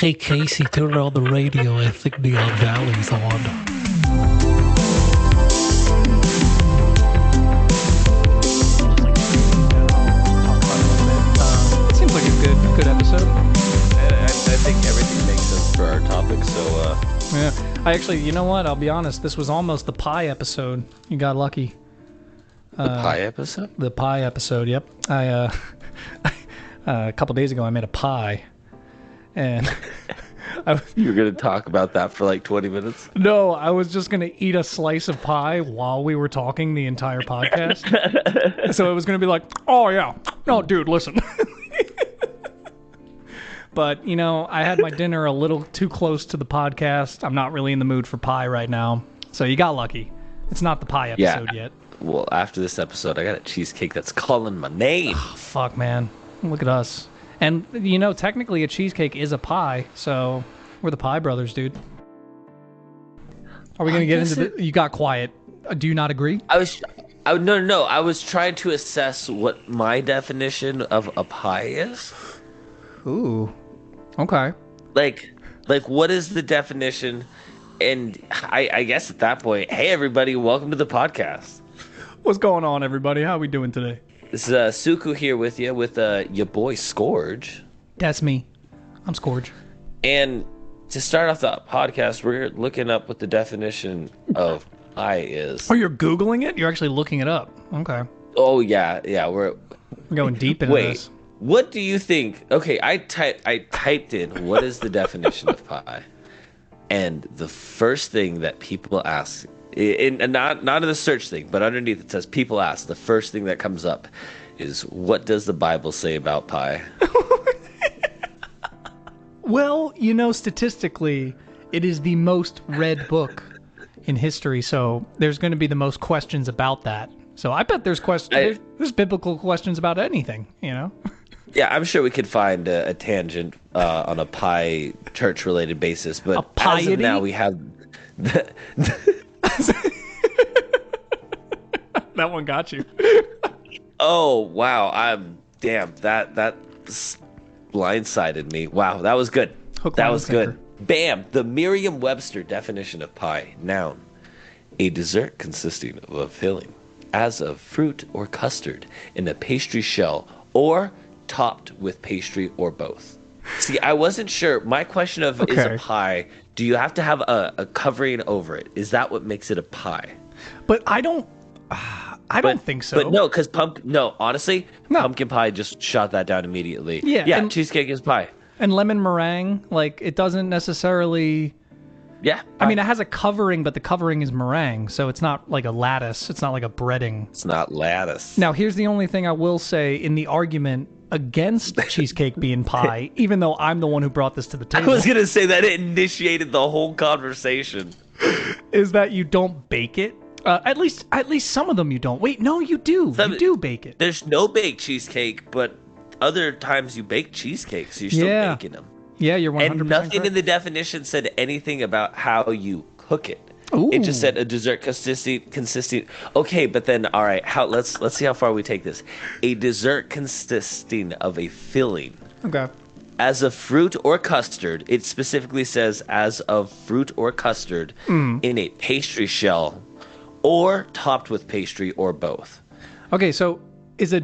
Hey Casey, turn on the radio. I think Neon Valley's on. Seems like a good episode. I think everything makes sense for our topic, so Yeah. I actually, you know what? I'll be honest. This was almost the pie episode. You got lucky. the pie episode? The pie episode, yep. A couple days ago, I made a pie. And You were going to talk about that for like 20 minutes? no, I was just going to eat a slice of pie while we were talking the entire podcast. So it was going to be like, oh, yeah. No, dude, listen. But, you know, I had my dinner a little too close to the podcast. I'm not really in the mood for pie right now. So you got lucky. It's not the pie episode yet. Well, after this episode, I got a cheesecake that's calling my name. Oh, fuck, man. Look at us. And, you know, technically a cheesecake is a pie, so we're the Pie Brothers, dude. Are we going to get into the... You got quiet. Do you not agree? No. I was trying to assess what my definition of a pie is. Ooh. Okay. Like what is the definition? And I guess at that point, hey, everybody, welcome to the podcast. What's going on, everybody? How are we doing today? This is Tsuku here with you, with your boy Skorge. That's me. I'm Skorge. And to start off the podcast, we're looking up what the definition of pie is. Oh, you're Googling it? You're actually looking it up. Okay. Oh, yeah, we're going deep into this. What do you think? Okay, I typed in what is the definition of pie, and the first thing that people ask, and not in the search thing, but underneath it says people ask. The first thing that comes up is, what does the Bible say about pie? Well, you know, statistically, it is the most read book in history, so there's going to be the most questions about that. So I bet there's there's biblical questions about anything, you know? Yeah, I'm sure we could find a tangent on a pie church-related basis, but as of now we have... That one got you. Oh, wow. Damn, that blindsided me. Wow, that was good. That was good. Bam! The Merriam-Webster definition of pie. Noun. A dessert consisting of a filling, as of fruit or custard, in a pastry shell, or topped with pastry or both. See, I wasn't sure. My question of is a pie, do you have to have a covering over it? Is that what makes it a pie? But I don't think so. But no, because honestly, pumpkin pie just shot that down immediately. Yeah, and cheesecake is pie. And lemon meringue, like, it doesn't necessarily... Yeah. I mean, it has a covering, but the covering is meringue, so it's not like a lattice. It's not like a breading. It's not lattice. Now, here's the only thing I will say in the argument against cheesecake being pie, even though I'm the one who brought this to the table. I was going to say that it initiated the whole conversation. Is that you don't bake it. At least some of them you don't. Wait, no, you do. You do bake it. There's no baked cheesecake, but other times you bake cheesecakes. You're still baking them. Yeah, you're 100% And nothing correct. in the definition said anything about how you cook it. Ooh. It just said a dessert consisting. Okay, but then all right, let's see how far we take this. A dessert consisting of a filling. Okay. As of fruit or custard, it specifically says as of fruit or custard in a pastry shell, or topped with pastry or both. Okay, so is a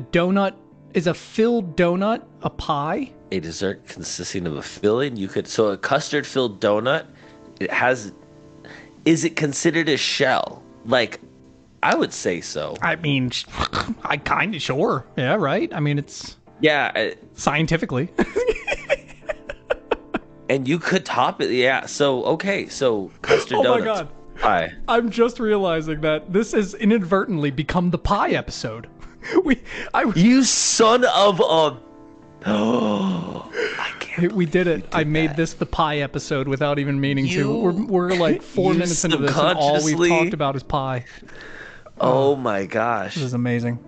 filled donut a pie? A dessert consisting of a filling, a custard filled donut, is it considered a shell? Like, I would say so. I mean, I kind of sure. Yeah, right? I mean, it's... Yeah. Scientifically. And you could top it, yeah. So, okay, so custard donuts. Oh my God. Pie. I'm just realizing that this has inadvertently become the pie episode. You son of a... Oh, I can't. We did it. I made this the pie episode without even meaning to. We're like 4 minutes into this, and all we've talked about is pie. Oh my gosh. This is amazing.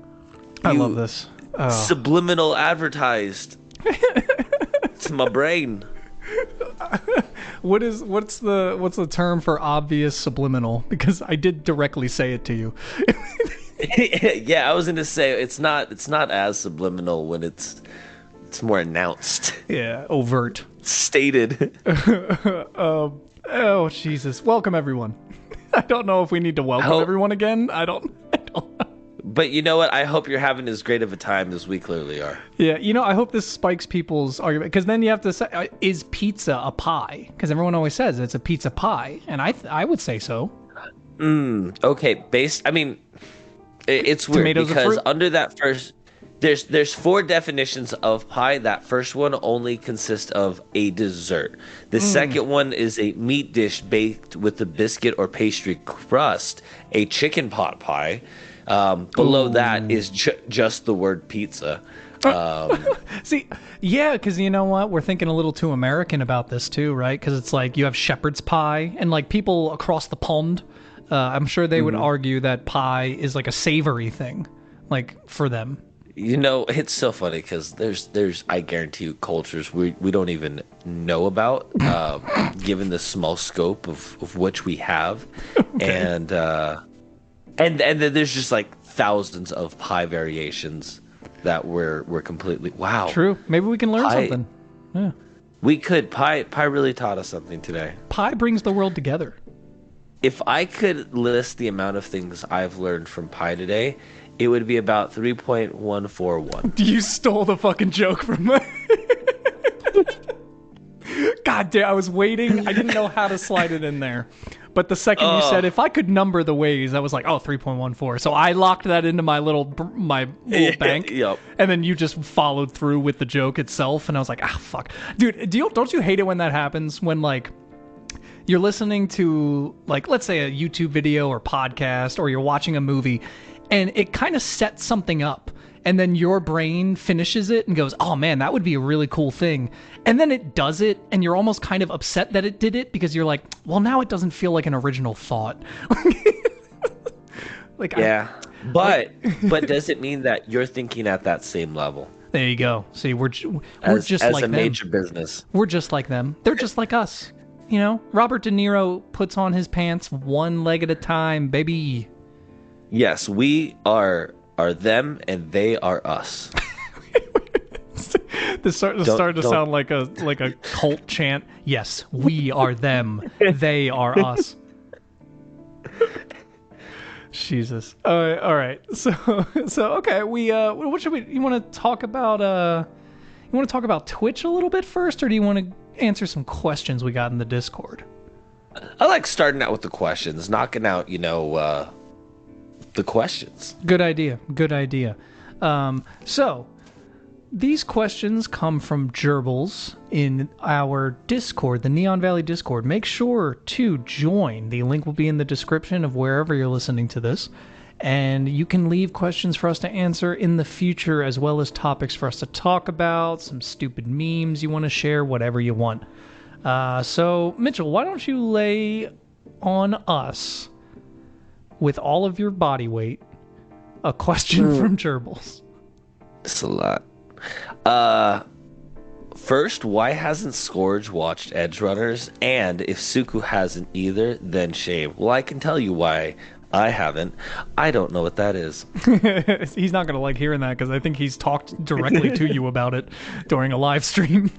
I love this. Subliminal advertised. It's my brain. What's the term for obvious subliminal? Because I did directly say it to you. Yeah, I was gonna say it's not as subliminal when it's It's more announced. Yeah, overt. Stated. Oh, Jesus. Welcome, everyone. I don't know if we need to welcome everyone again. I don't know. But you know what? I hope you're having as great of a time as we clearly are. Yeah, I hope this spikes people's argument, because then you have to say, is pizza a pie? Because everyone always says it's a pizza pie, and I would say so. Okay, it's weird Tomatoes because under that first, there's 4 definitions of pie. That first one only consists of a dessert. The second one is a meat dish baked with a biscuit or pastry crust, a chicken pot pie. Below that is just the word pizza. See, yeah, because you know what? We're thinking a little too American about this too, right? Because it's like you have shepherd's pie, and like people across the pond, I'm sure they would argue that pie is like a savory thing, like for them. It's so funny because there's I guarantee you cultures we don't even know about, given the small scope of which we have, and then there's just like thousands of pie variations that we're completely wow. True. Maybe we can learn something. Yeah. We could. Pie really taught us something today. Pie brings the world together. If I could list the amount of things I've learned from pie today, it would be about 3.141. You stole the fucking joke from me. God damn, I was waiting. I didn't know how to slide it in there. But the second you said, if I could number the ways, I was like, 3.14. So I locked that into my little bank. Yep. And then you just followed through with the joke itself. And I was like, fuck. Dude, don't you hate it when that happens? When, like, you're listening to, like, let's say a YouTube video or podcast, or you're watching a movie, and it kind of sets something up. And then your brain finishes it and goes, oh man, that would be a really cool thing. And then it does it, and you're almost kind of upset that it did it, because you're like, well, now it doesn't feel like an original thought. But does it mean that you're thinking at that same level? There you go. See, we're just as like a them. major business. We're just like them. They're just like us. Robert De Niro puts on his pants one leg at a time, baby. Yes, we are them, and they are us. This started to sound like a cult chant. Yes, we are them, they are us. Jesus. All right. So okay. What should we? You want to talk about? You want to talk about Twitch a little bit first, or do you want to answer some questions we got in the Discord? I like starting out with the questions, knocking out, the questions. Good idea. So, these questions come from Gerbils in our Discord, the Neon Valley Discord. Make sure to join. The link will be in the description of wherever you're listening to this. And you can leave questions for us to answer in the future, as well as topics for us to talk about, some stupid memes you want to share, whatever you want. So, Mitchell, why don't you lay on us, with all of your body weight, a question from Gerbils? It's a lot. First, why hasn't Skorge watched Edge Runners? And if Tsuku hasn't either, then shame. Well, I can tell you why I haven't. I don't know what that is. He's not going to like hearing that, because I think he's talked directly to you about it during a live stream.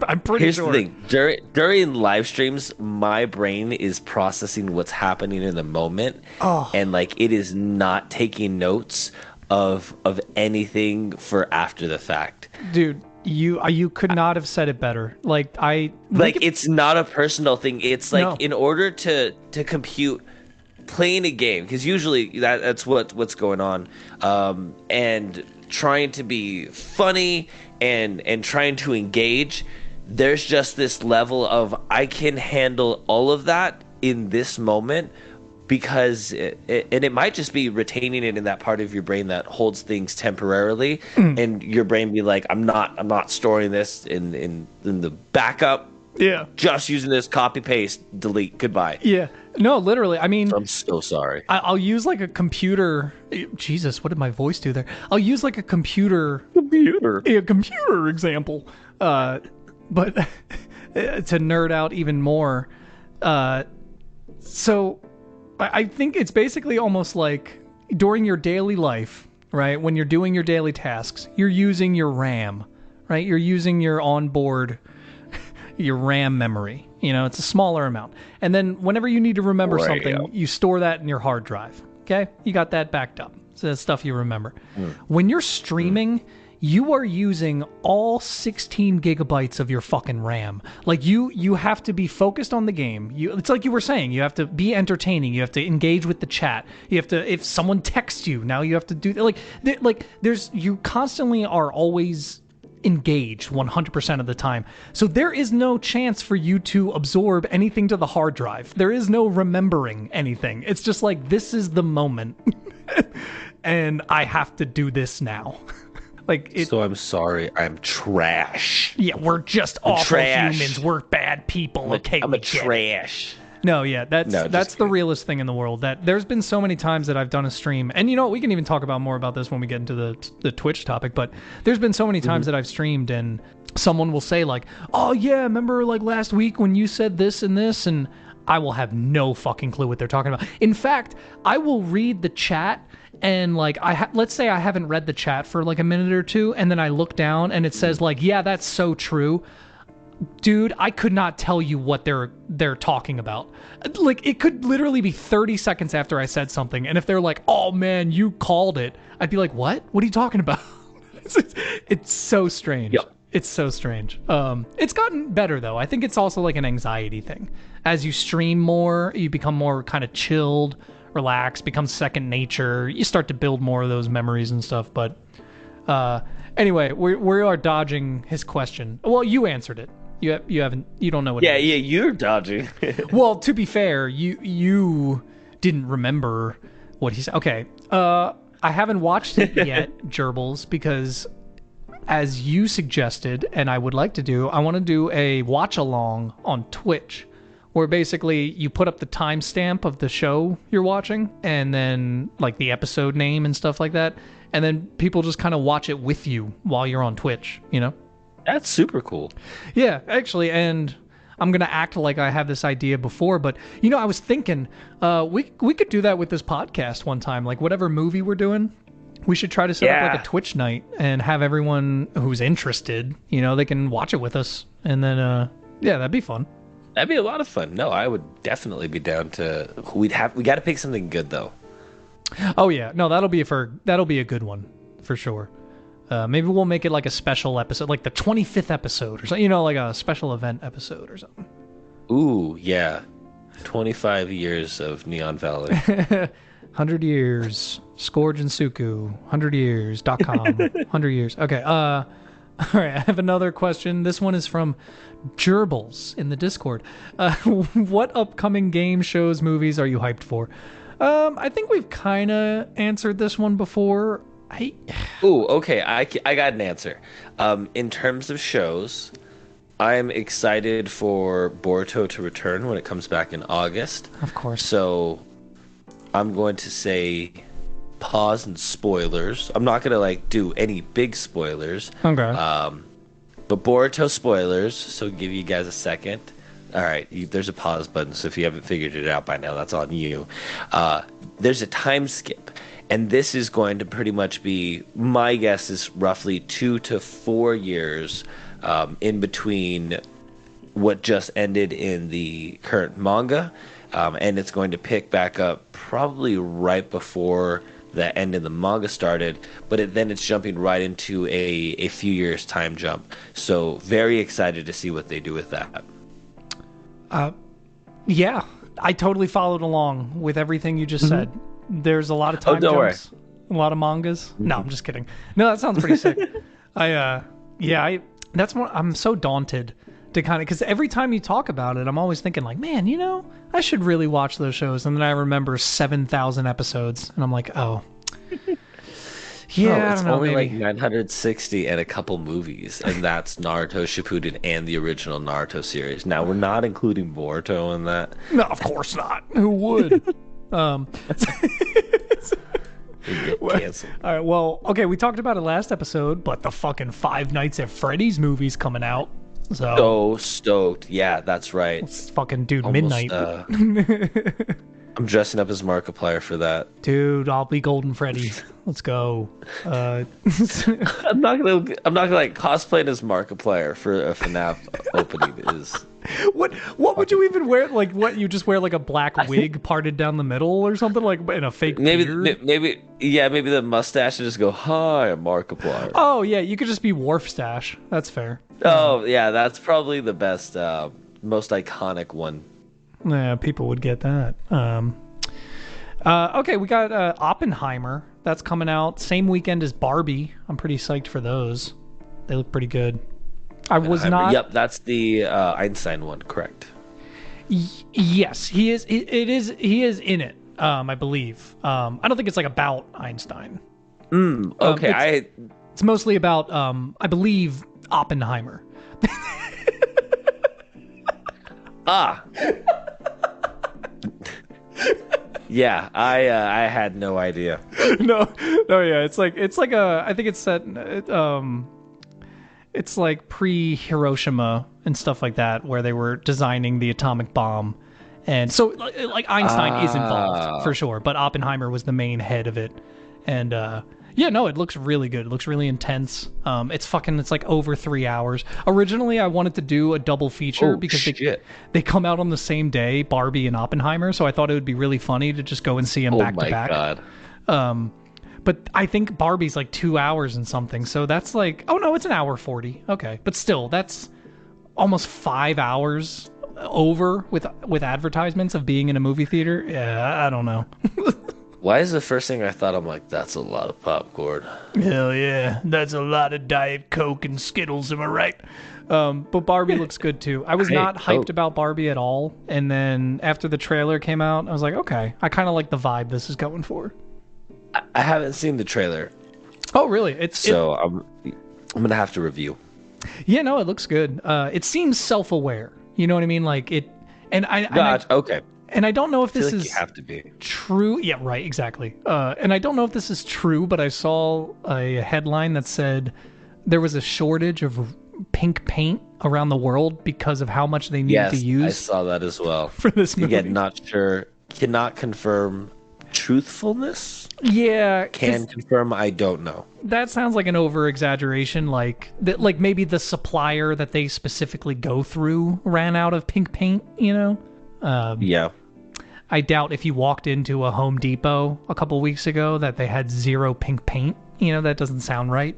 I'm pretty sure. Here's the thing. During live streams, my brain is processing what's happening in the moment. And, like, it is not taking notes of anything for after the fact. Dude, you could not have said it better. It's not a personal thing. It's like, in order to compute playing a game, because usually that's what's going on, and trying to be funny and trying to engage, there's just this level of I can handle all of that in this moment, because it might just be retaining it in that part of your brain that holds things temporarily, and your brain be like, I'm not storing this in the backup. Yeah. Just using this, copy paste, delete, goodbye. Yeah. No, literally. I mean, I'm so sorry. I'll use like a computer. Jesus, what did my voice do there? I'll use like a computer example. But to nerd out even more. So I think it's basically almost like during your daily life, right? When you're doing your daily tasks, you're using your RAM, right? You're using your onboard, your RAM memory. It's a smaller amount. And then whenever you need to remember something, you store that in your hard drive. Okay? You got that backed up. So that's stuff you remember. When you're streaming, you are using all 16 gigabytes of your fucking RAM. Like, you have to be focused on the game. It's like you were saying, you have to be entertaining. You have to engage with the chat. You have to, if someone texts you, now you have to do, you constantly are always engaged 100% of the time. So there is no chance for you to absorb anything to the hard drive. There is no remembering anything. It's just like, this is the moment. And I have to do this now. So I'm sorry, I'm trash. Yeah, we're just awful humans. We're bad people. I'm a trash. No, yeah, that's the realest thing in the world. That there's been so many times that I've done a stream, and we can even talk about more about this when we get into the Twitch topic. But there's been so many times that I've streamed, and someone will say like, "Oh yeah, remember like last week when you said this and this," and I will have no fucking clue what they're talking about. In fact, I will read the chat. And like let's say I haven't read the chat for like a minute or two, and then I look down and it says like, yeah, that's so true. Dude, I could not tell you what they're talking about. Like, it could literally be 30 seconds after I said something, and if they're like, oh man, you called it, I'd be like, what? What are you talking about? It's so strange. Yep. It's so strange. It's gotten better though. I think it's also like an anxiety thing. As you stream more, you become more kind of chilled, relaxed, becomes second nature. You start to build more of those memories and stuff. But anyway, we are dodging his question. Well, you answered it. You don't know what. Yeah, you're dodging. Well, to be fair, you didn't remember what he said. Okay, I haven't watched it yet, Gerbils, because as you suggested, and I would like to do, I want to do a watch along on Twitch, where basically you put up the timestamp of the show you're watching, and then like the episode name and stuff like that, and then people just kind of watch it with you while you're on Twitch, That's super cool. Yeah, actually, and I'm going to act like I have this idea before, but, I was thinking we could do that with this podcast one time, like whatever movie we're doing. We should try to set up like a Twitch night and have everyone who's interested, they can watch it with us, and then, that'd be fun. That'd be a lot of fun. No, I would definitely be down to. We got to pick something good though. Oh yeah, no, that'll be a good one for sure. Maybe we'll make it like a special episode, like the 25th episode or something. Like a special event episode or something. Ooh, yeah, 25 years of Neon Valley. 100 years, Skorge and Tsuku. 100years.com. 100 years. Okay. All right. I have another question. This one is from Gerbils in the Discord. What upcoming game shows, movies are you hyped for? I think we've kind of answered this one before. Ooh, okay. I got an answer. In terms of shows, I'm excited for Boruto to return when it comes back in August. Of course. So I'm going to say pause and spoilers. I'm not going to do any big spoilers. Okay. But Boruto spoilers, so give you guys a second. All right, there's a pause button, so if you haven't figured it out by now, that's on you. There's a time skip, and this is going to pretty much be, my guess is roughly 2 to 4 years in between what just ended in the current manga, and it's going to pick back up probably right before the end of the manga started, but then it's jumping right into a few years time jump. So very excited to see what they do with that. Yeah, I totally followed along with everything you just said. There's a lot of time jumps, a lot of mangas. No, I'm just kidding. No, that sounds pretty sick. That's more. I'm so daunted to kind of, because every time you talk about it, I'm always thinking like, man, I should really watch those shows. And then I remember 7,000 episodes, and I'm like, oh. Yeah, it's I don't know, only maybe. like 960 and a couple movies, and that's Naruto Shippuden and the original Naruto series. Now, we're not including Boruto in that. No, of course not. Who would? Get canceled. All right, well, okay, we talked about it last episode, but the fucking Five Nights at Freddy's movie's coming out. So stoked. Yeah, that's right. It's fucking dude, Almost, midnight. I'm dressing up as Markiplier for that. Dude, I'll be Golden Freddy. Let's go. I'm not gonna like cosplaying as Markiplier for a FNAF opening is. What would you even wear? Like, what, you just wear like a black wig parted down the middle or something, like, in a fake beard? Maybe the mustache and just go, "Hi, I'm Markiplier." Oh yeah, you could just be Wharf Stash. That's fair. Oh yeah, that's probably the best, most iconic one. Yeah, people would get that. Okay, we got Oppenheimer. That's coming out same weekend as Barbie. I'm pretty psyched for those. They look pretty good. I was not. Yep, that's the Einstein one, correct? Yes, he is. He is in it. I believe. I don't think it's like about Einstein. Okay, it's mostly about I believe Oppenheimer. Yeah, I had no idea. No, yeah, it's like a. I think it's set. It's like pre-Hiroshima and stuff like that, where they were designing the atomic bomb, and so like Einstein is involved for sure, but Oppenheimer was the main head of it, and yeah, no, it looks really good. It looks really intense. It's like over 3 hours. Originally, I wanted to do a double feature because they come out on the same day, Barbie and Oppenheimer, so I thought it would be really funny to just go and see them back to back. Oh my god. But I think Barbie's like 2 hours and something, so that's like, oh no, it's 1:40. Okay, but still, that's almost 5 hours over with advertisements of being in a movie theater. Yeah, I don't know. Why is the first thing I thought? I'm like, that's a lot of popcorn. Hell yeah, that's a lot of Diet Coke and Skittles. Am I right? But Barbie looks good too. I was not hyped about Barbie at all, and then after the trailer came out, I was like, okay, I kind of like the vibe this is going for. I haven't seen the trailer. Oh, really? I'm gonna have to review. Yeah, no, it looks good. It seems self-aware. You know what I mean? Like it, and okay. And I don't know if this is you have to be true. Yeah, right, exactly. And I don't know if this is true, but I saw a headline that said there was a shortage of pink paint around the world because of how much they needed to use. I saw that as well. For this movie. Again, not sure. Cannot confirm truthfulness. Yeah. Can confirm, I don't know. That sounds like an over-exaggeration, like maybe the supplier that they specifically go through ran out of pink paint, you know? Yeah. I doubt if you walked into a Home Depot a couple weeks ago that they had zero pink paint. You know, that doesn't sound right.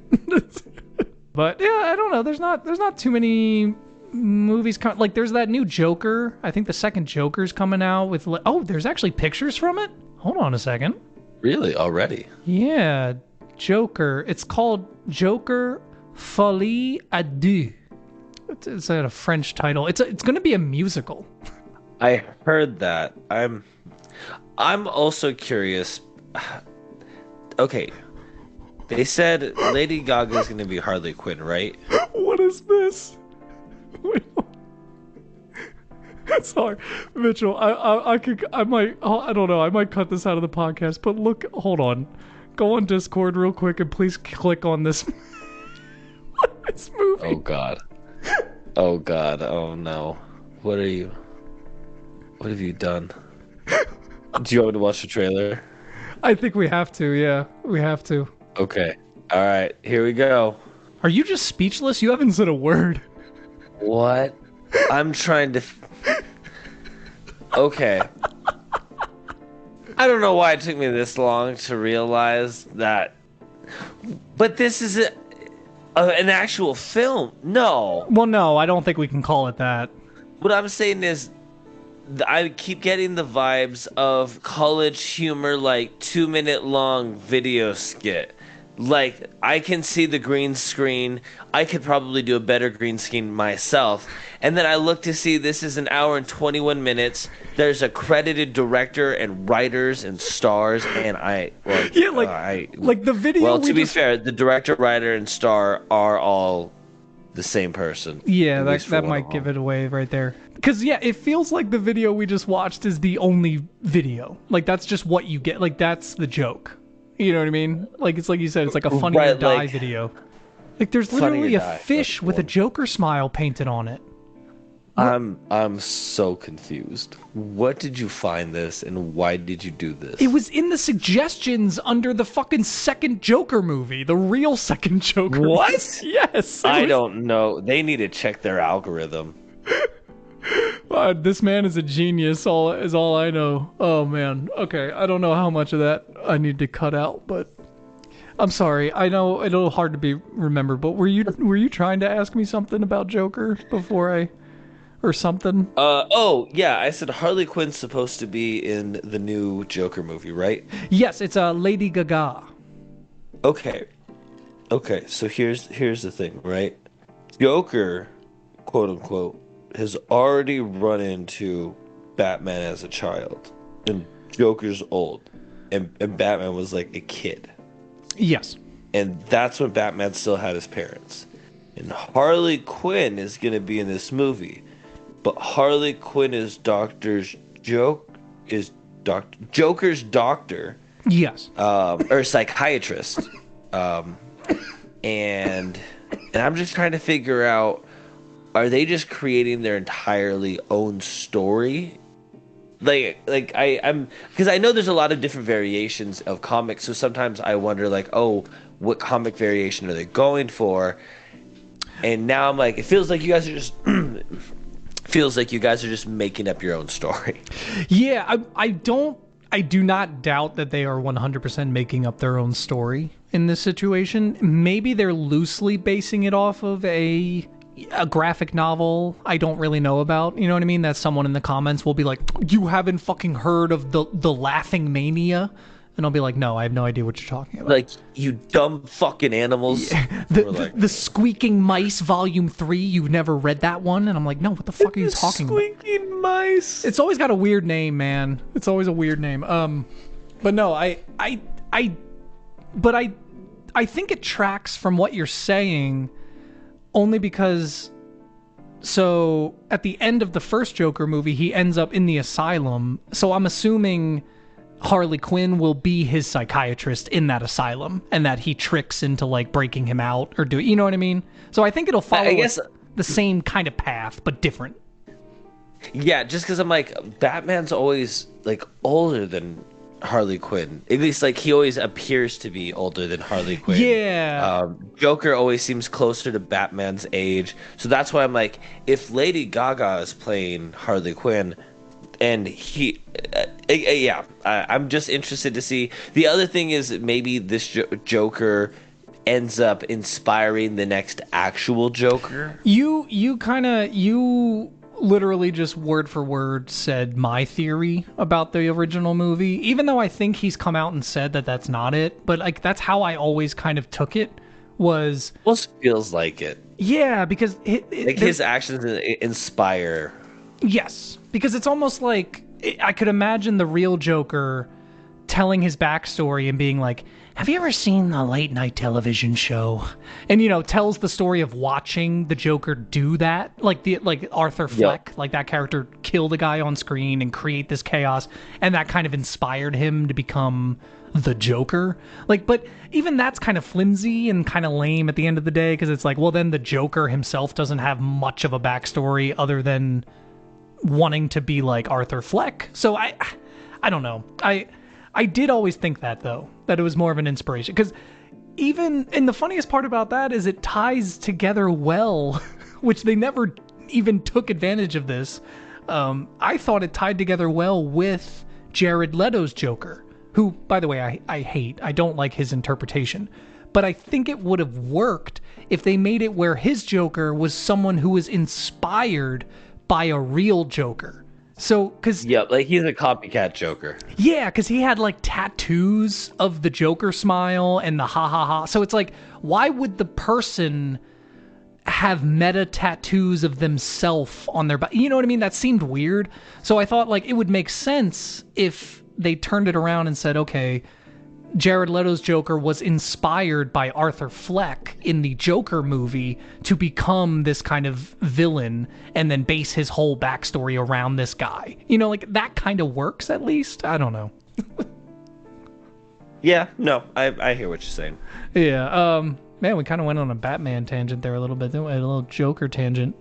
But yeah, I don't know. There's not too many movies like there's that new Joker. I think the second Joker's coming out with there's actually pictures from it. Hold on a second. Really? Already? Yeah, Joker. It's called Joker Folie à Deux. It's a French title. It's going to be a musical. I heard that. I'm also curious. Okay, they said Lady Gaga is going to be Harley Quinn, right? What is this? Sorry, Mitchell. I don't know. I might cut this out of the podcast. But look, hold on. Go on Discord real quick and please click on this. This movie. Oh God. Oh God. Oh no. What have you done? Do you want me to watch the trailer? I think we have to, yeah. We have to. Okay. Alright, here we go. Are you just speechless? You haven't said a word. What? I'm trying to... Okay. I don't know why it took me this long to realize that... But this is an actual film. No. Well, no, I don't think we can call it that. What I'm saying is... I keep getting the vibes of college humor, like 2-minute long video skit. Like, I can see the green screen. I could probably do a better green screen myself. And then I look to see this is 1 hour and 21 minutes. There's a credited director and writers and stars. And like the video. Well, to be fair, the director, writer, and star are all the same person. Yeah, that might give it away right there. Because, yeah, it feels like the video we just watched is the only video. Like, that's just what you get. Like, that's the joke. You know what I mean? Like, it's like you said, it's like a Funny or Die video. Like, there's literally a fish with a Joker smile painted on it. I'm so confused. What did you find this, and why did you do this? It was in the suggestions under the fucking second Joker movie, the real second Joker. What? Yes. I don't know. They need to check their algorithm. This man is a genius. Is all I know. Oh man. Okay, I don't know how much of that I need to cut out, but I'm sorry. I know it's a little hard to be remembered, but were you trying to ask me something about Joker or something? Oh yeah, I said Harley Quinn's supposed to be in the new Joker movie, right? Yes, it's Lady Gaga. Okay, so here's the thing, right? Joker, quote unquote, has already run into Batman as a child, and Joker's old, and Batman was like a kid. Yes. And that's when Batman still had his parents. And Harley Quinn is going to be in this movie. But Harley Quinn is Joker's doctor. Yes. Or psychiatrist. And I'm just trying to figure out, are they just creating their entirely own story? I'm because I know there's a lot of different variations of comics, so sometimes I wonder like, oh, what comic variation are they going for? And now I'm like, it feels like you guys are just making up your own story. Yeah, I do not doubt that they are 100% making up their own story in this situation. Maybe they're loosely basing it off of a graphic novel I don't really know about, you know what I mean? That someone in the comments will be like, you haven't fucking heard of the Laughing Mania? And I'll be like, no, I have no idea what you're talking about. Like, you dumb fucking animals. Yeah. The Squeaking Mice Volume 3, you've never read that one? And I'm like, no, what the fuck are you talking about? Squeaking Mice. It's always got a weird name, man. It's always a weird name. But no, I think it tracks from what you're saying, only because, so at the end of the first Joker movie, he ends up in the asylum. So I'm assuming Harley Quinn will be his psychiatrist in that asylum, and that he tricks into like breaking him out or do, you know what I mean? So I think it'll follow the same kind of path, but different. Yeah, just because I'm like, Batman's always like older than Harley Quinn. At least like he always appears to be older than Harley Quinn. Yeah. Joker always seems closer to Batman's age. So that's why I'm like, if Lady Gaga is playing Harley Quinn, and I'm just interested to see. The other thing is maybe this Joker ends up inspiring the next actual Joker. You literally just word for word said my theory about the original movie, even though I think he's come out and said that that's not it, but like that's how I always kind of took it. Was almost feels like it. Yeah, because his actions inspire. Yes, because it's almost like I could imagine the real Joker telling his backstory and being like, have you ever seen the late night television show? And, you know, tells the story of watching the Joker do that. Like Arthur Fleck, like that character kill the guy on screen and create this chaos. And that kind of inspired him to become the Joker. Like, but even that's kind of flimsy and kind of lame at the end of the day, because it's like, well, then the Joker himself doesn't have much of a backstory other than wanting to be like Arthur Fleck. So I don't know. I did always think that, though, that it was more of an inspiration. Because and the funniest part about that is it ties together well, which they never even took advantage of this. I thought it tied together well with Jared Leto's Joker, who, by the way, I hate. I don't like his interpretation. But I think it would have worked if they made it where his Joker was someone who was inspired by a real Joker. So, because like he's a copycat Joker. Yeah, because he had like tattoos of the Joker smile and the ha ha ha. So it's like, why would the person have meta tattoos of themselves on their body? You know what I mean? That seemed weird. So I thought like it would make sense if they turned it around and said, okay, Jared Leto's Joker was inspired by Arthur Fleck in the Joker movie to become this kind of villain and then base his whole backstory around this guy. You know, like that kind of works at least. I don't know. Yeah, no, I hear what you're saying. Yeah, man, we kind of went on a Batman tangent there a little bit, didn't we? A little Joker tangent.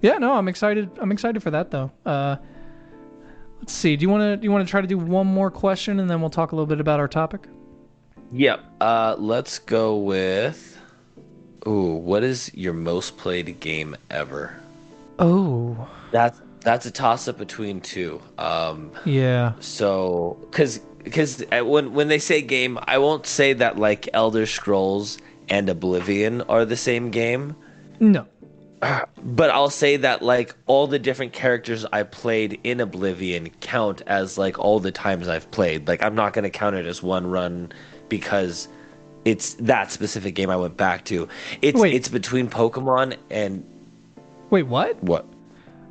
Yeah, no, I'm excited. I'm excited for that though. Let's see. Do you want to try to do one more question and then we'll talk a little bit about our topic? Yep. Let's go with. Ooh, what is your most played game ever? Oh. That's a toss up between two. Yeah. So, because when they say game, I won't say that like Elder Scrolls and Oblivion are the same game. No. But I'll say that like all the different characters I played in Oblivion count as like all the times I've played. Like I'm not going to count it as one run because it's that specific game I went back to. It's between Pokemon and Wait, what? What?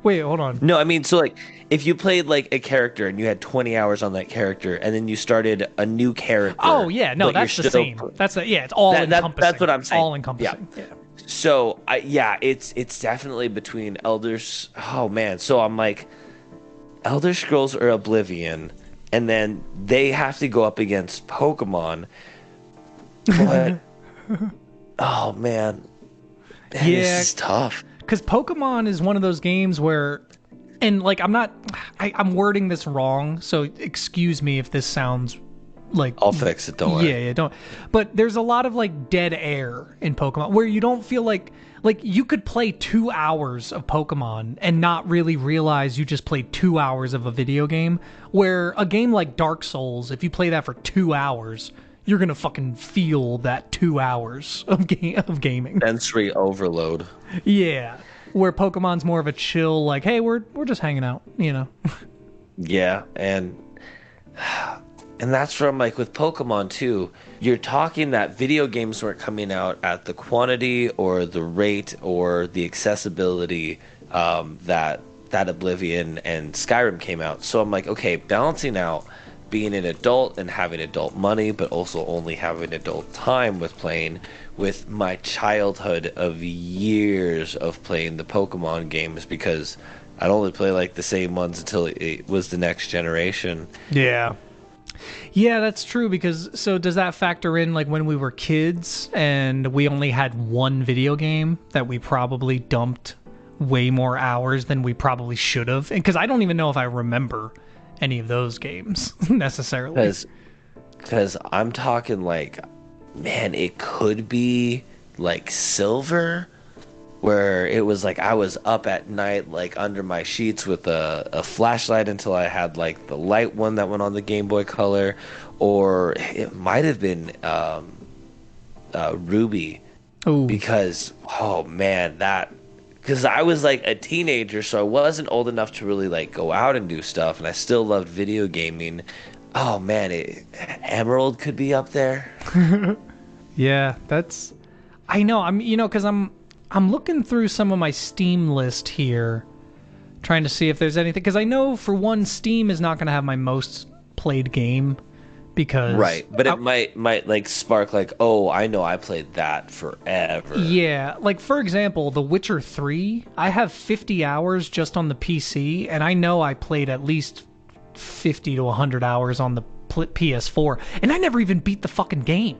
Wait, hold on. No, I mean, so like if you played like a character and you had 20 hours on that character and then you started a new character. Oh, yeah, no, that's the same. It's all encompassing. That's what I'm saying. All encompassing. Yeah. So, it's definitely between Elders. Oh man, so I'm like Elder Scrolls or Oblivion, and then they have to go up against Pokemon. But oh man, this is tough. Because Pokemon is one of those games where, and like I'm wording this wrong, so excuse me if this sounds like I'll fix it, don't worry. Yeah, don't. But there's a lot of like dead air in Pokemon where you don't feel like you could play 2 hours of Pokemon and not really realize you just played 2 hours of a video game. Where a game like Dark Souls, if you play that for 2 hours, you're gonna fucking feel that 2 hours of gaming. Sensory overload. Yeah, where Pokemon's more of a chill, like, hey, we're just hanging out, you know. Yeah, and that's from like with Pokemon too. You're talking that video games weren't coming out at the quantity or the rate or the accessibility that Oblivion and Skyrim came out. So I'm like, okay, balancing out being an adult and having adult money, but also only having adult time with playing, with my childhood of years of playing the Pokemon games, because I'd only play like the same ones until it was the next generation. Yeah. Yeah, that's true, because so does that factor in like when we were kids and we only had one video game that we probably dumped way more hours than we probably should have? And because I don't even know if I remember any of those games necessarily. Because I'm talking like, man, it could be like Silver, where it was like I was up at night like under my sheets with a flashlight until I had like the light one that went on the Game Boy Color, or it might have been Ruby. Ooh. Because oh man, because I was like a teenager, so I wasn't old enough to really like go out and do stuff, and I still loved video gaming. Oh man, Emerald could be up there. Yeah, I know. Because I'm looking through some of my Steam list here, trying to see if there's anything. Because I know, for one, Steam is not going to have my most played game, because right, but it might like spark like, oh, I know I played that forever. Yeah, like for example, The Witcher 3. I have 50 hours just on the PC, and I know I played at least 50 to 100 hours on the PS4, and I never even beat the fucking game.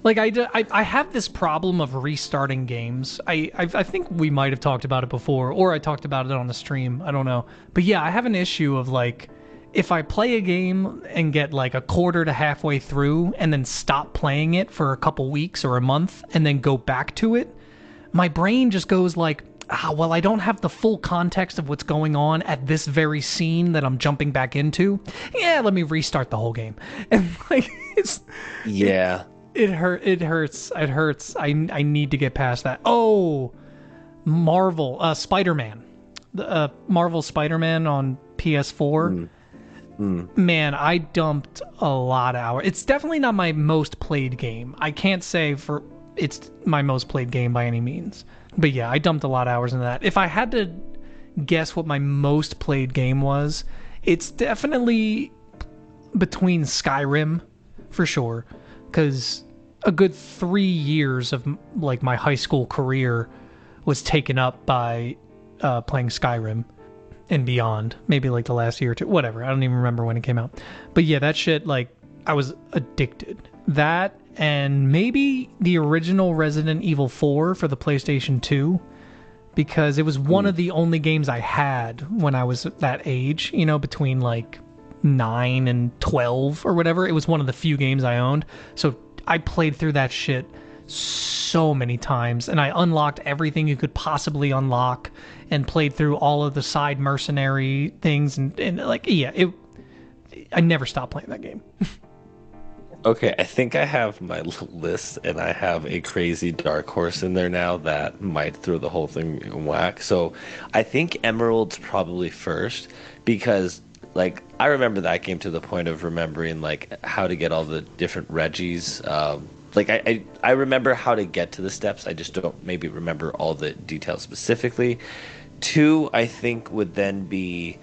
Like I have this problem of restarting games. I think we might have talked about it before, or I talked about it on the stream. I don't know, but yeah, I have an issue of like, if I play a game and get like a quarter to halfway through and then stop playing it for a couple weeks or a month and then go back to it, my brain just goes like, well, I don't have the full context of what's going on at this very scene that I'm jumping back into. Yeah, let me restart the whole game. And like, yeah. It hurts. I need to get past that. Oh, Marvel, Spider-Man. Marvel Spider-Man on PS4. Man, I dumped a lot of hours. It's definitely not my most played game. I can't say it's my most played game by any means. But yeah, I dumped a lot of hours into that. If I had to guess what my most played game was, it's definitely between Skyrim, for sure, because a good 3 years of like my high school career was taken up by playing Skyrim and beyond. Maybe like the last year or two, whatever. I don't even remember when it came out. But yeah, that shit, like, I was addicted. That, and maybe the original Resident Evil 4 for the PlayStation 2. because it was one of the only games I had when I was that age, you know, between like 9 and 12 or whatever. It was one of the few games I owned. So I played through that shit so many times, and I unlocked everything you could possibly unlock and played through all of the side mercenary things, and like, yeah, I never stopped playing that game. Okay, I think I have my list, and I have a crazy dark horse in there now that might throw the whole thing in whack. So I think Emerald's probably first, because like I remember that game to the point of remembering like how to get all the different Reggies. Like I remember how to get to the steps. I just don't maybe remember all the details specifically. 2, I think, would then be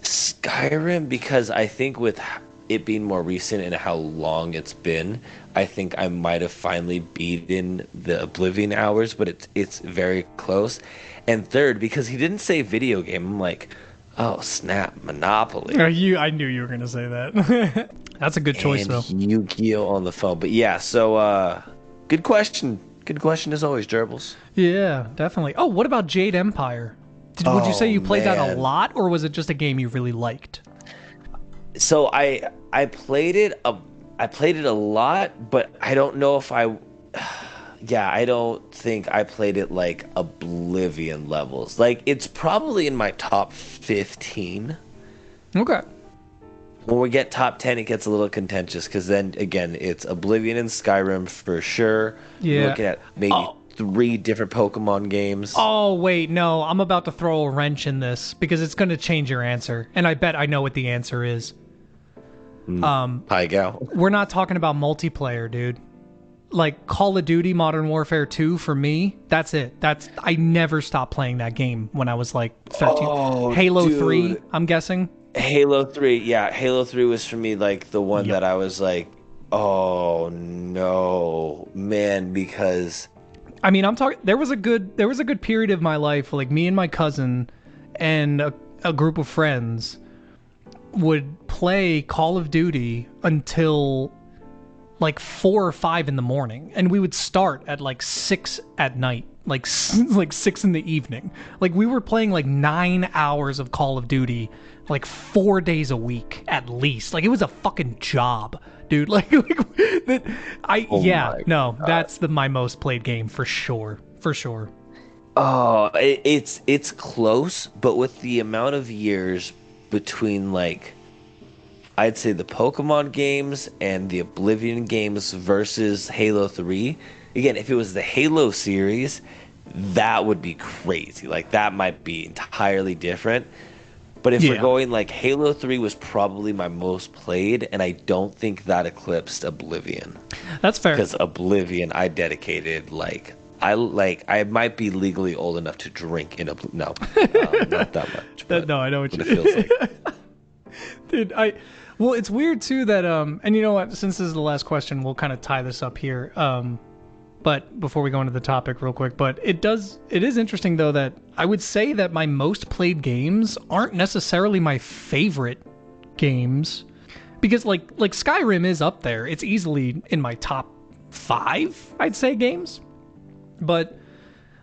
Skyrim, because I think with it being more recent and how long it's been, I think I might have finally beaten the Oblivion hours, but it's very close. And 3rd, because he didn't say video game, I'm like, oh snap, Monopoly. I knew you were gonna say that. That's a good choice, though. Yu-Gi-Oh on the phone, but yeah. So, good question. Good question as always, Gerbils. Yeah, definitely. Oh, what about Jade Empire? Would you say you played that a lot, or was it just a game you really liked? So I played it a lot, but I don't know if I don't think I played it like Oblivion levels. Like, it's probably in my top 15. Okay. When we get top 10, it gets a little contentious, because then again, it's Oblivion and Skyrim for sure. Yeah. You're looking at maybe 3 different Pokemon games. Oh, wait, no. I'm about to throw a wrench in this because it's going to change your answer. And I bet I know what the answer is. Hi, gal. We're not talking about multiplayer, dude. Like, Call of Duty Modern Warfare 2, for me, that's it. I never stopped playing that game when I was like 13. Oh, Halo dude. 3, I'm guessing. Halo 3, yeah. Halo 3 was for me like the one that I was like, oh no, man, because I mean, I'm talking. There was a good period of my life, like me and my cousin and a group of friends would play Call of Duty until like 4 or 5 in the morning, and we would start at like 6 at night, like 6 in the evening. Like, we were playing like 9 hours of Call of Duty, like 4 days a week at least. Like, it was a fucking job, dude. That's my most played game for sure. oh, it's close, but with the amount of years between, like, I'd say the Pokemon games and the Oblivion games versus Halo 3. Again, if it was the Halo series, that would be crazy. Like, that might be entirely different. But if we're going, like, Halo 3 was probably my most played, and I don't think that eclipsed Oblivion. That's fair. Because Oblivion, I dedicated, I might be legally old enough to drink in Oblivion. No, not that much. No, I know what it feels like. Dude, well, it's weird too that and you know what? Since this is the last question, we'll kind of tie this up here. But before we go into the topic real quick, but it is interesting though that I would say that my most played games aren't necessarily my favorite games, because like Skyrim is up there. It's easily in my top 5, I'd say, games. But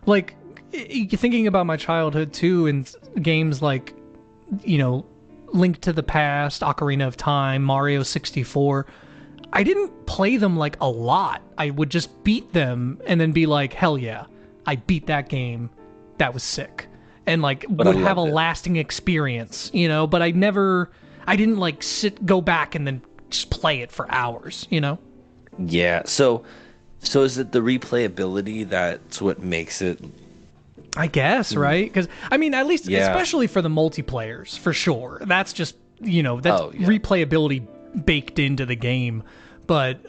like thinking about my childhood too, and games like, you know, Link to the Past, Ocarina of Time, Mario 64, I didn't play them like a lot. I would just beat them and then be like, hell yeah, I beat that game. That was sick. And like would have a lasting experience, you know, but I didn't like go back and then just play it for hours, you know? Yeah. So is it the replayability that's what makes it? I guess, right? Because, I mean, at least, especially for the multiplayers, for sure. That's just, you know, that's replayability baked into the game. But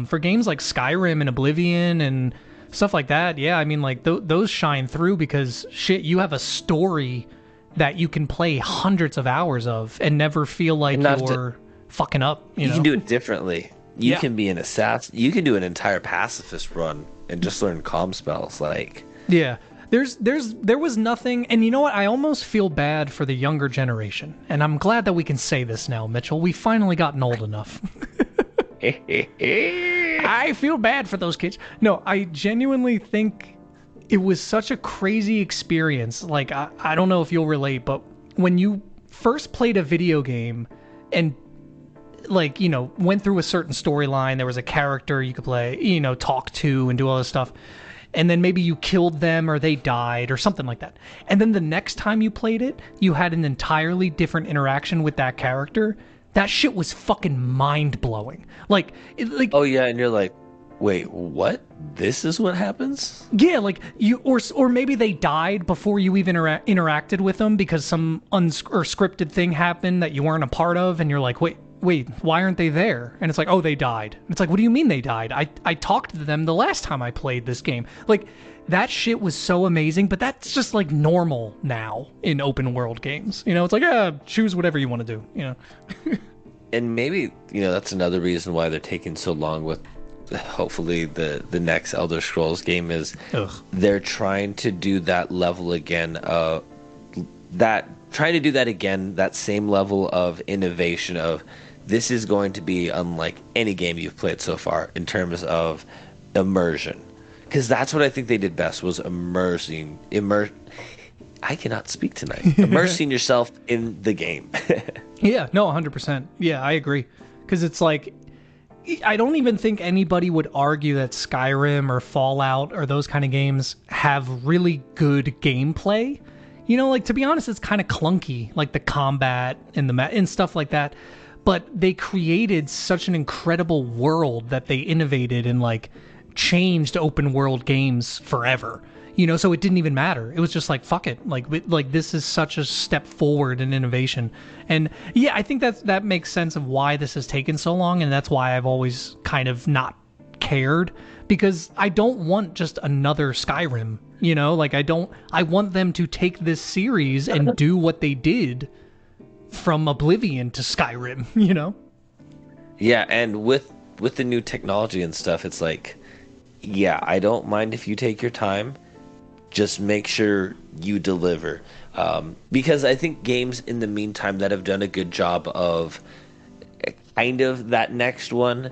for games like Skyrim and Oblivion and stuff like that, yeah, I mean, like, those shine through because, shit, you have a story that you can play hundreds of hours of and never feel like you're fucking up, you know? Can do it differently. You can be an assassin. You can do an entire pacifist run and just learn comm spells, like... Yeah. There was nothing, and you know what? I almost feel bad for the younger generation, and I'm glad that we can say this now, Mitchell. We've finally gotten old enough. I feel bad for those kids. No, I genuinely think it was such a crazy experience. Like, I don't know if you'll relate, but when you first played a video game and, like, you know, went through a certain storyline, there was a character you could play, you know, talk to and do all this stuff, and then maybe you killed them or they died or something like that. And then the next time you played it, you had an entirely different interaction with that character. That shit was fucking mind-blowing. Like, oh yeah, and you're like, wait, what? This is what happens? Yeah, like you, or maybe they died before you even interacted with them because some scripted thing happened that you weren't a part of, and you're like, wait, why aren't they there? And it's like, oh, they died. And it's like, what do you mean they died? I talked to them the last time I played this game. Like, that shit was so amazing, but that's just like normal now in open world games. You know, it's like, choose whatever you want to do, you know. And maybe, you know, that's another reason why they're taking so long with hopefully the next Elder Scrolls game is they're trying to do that level again, that same level of innovation of this is going to be unlike any game you've played so far in terms of immersion, because that's what I think they did best, was I cannot speak tonight. Immersing yourself in the game. Yeah, no, 100%. Yeah, I agree, because it's like, I don't even think anybody would argue that Skyrim or Fallout or those kind of games have really good gameplay. You know, like, to be honest, it's kind of clunky, like the combat and and stuff like that. But they created such an incredible world that they innovated and, like, changed open world games forever. You know, so it didn't even matter. It was just like, fuck it. Like this is such a step forward in innovation. And yeah, I think that makes sense of why this has taken so long, and that's why I've always kind of not cared, because I don't want just another Skyrim, you know? Like, I want them to take this series and do what they did from Oblivion to Skyrim, you know? Yeah, and with the new technology and stuff, it's like, yeah, I don't mind if you take your time. Just make sure you deliver. Because I think games in the meantime that have done a good job of kind of that next one,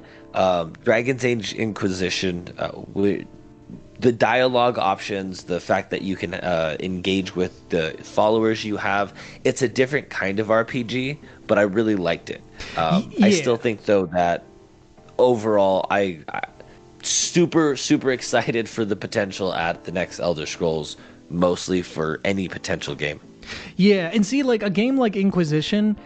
Dragon's Age Inquisition, the dialogue options, the fact that you can engage with the followers you have, it's a different kind of RPG, but I really liked it. Yeah. I still think, though, that overall, I super excited for the potential at the next Elder Scrolls, mostly for any potential game. Yeah, and see, like, a game like Inquisition,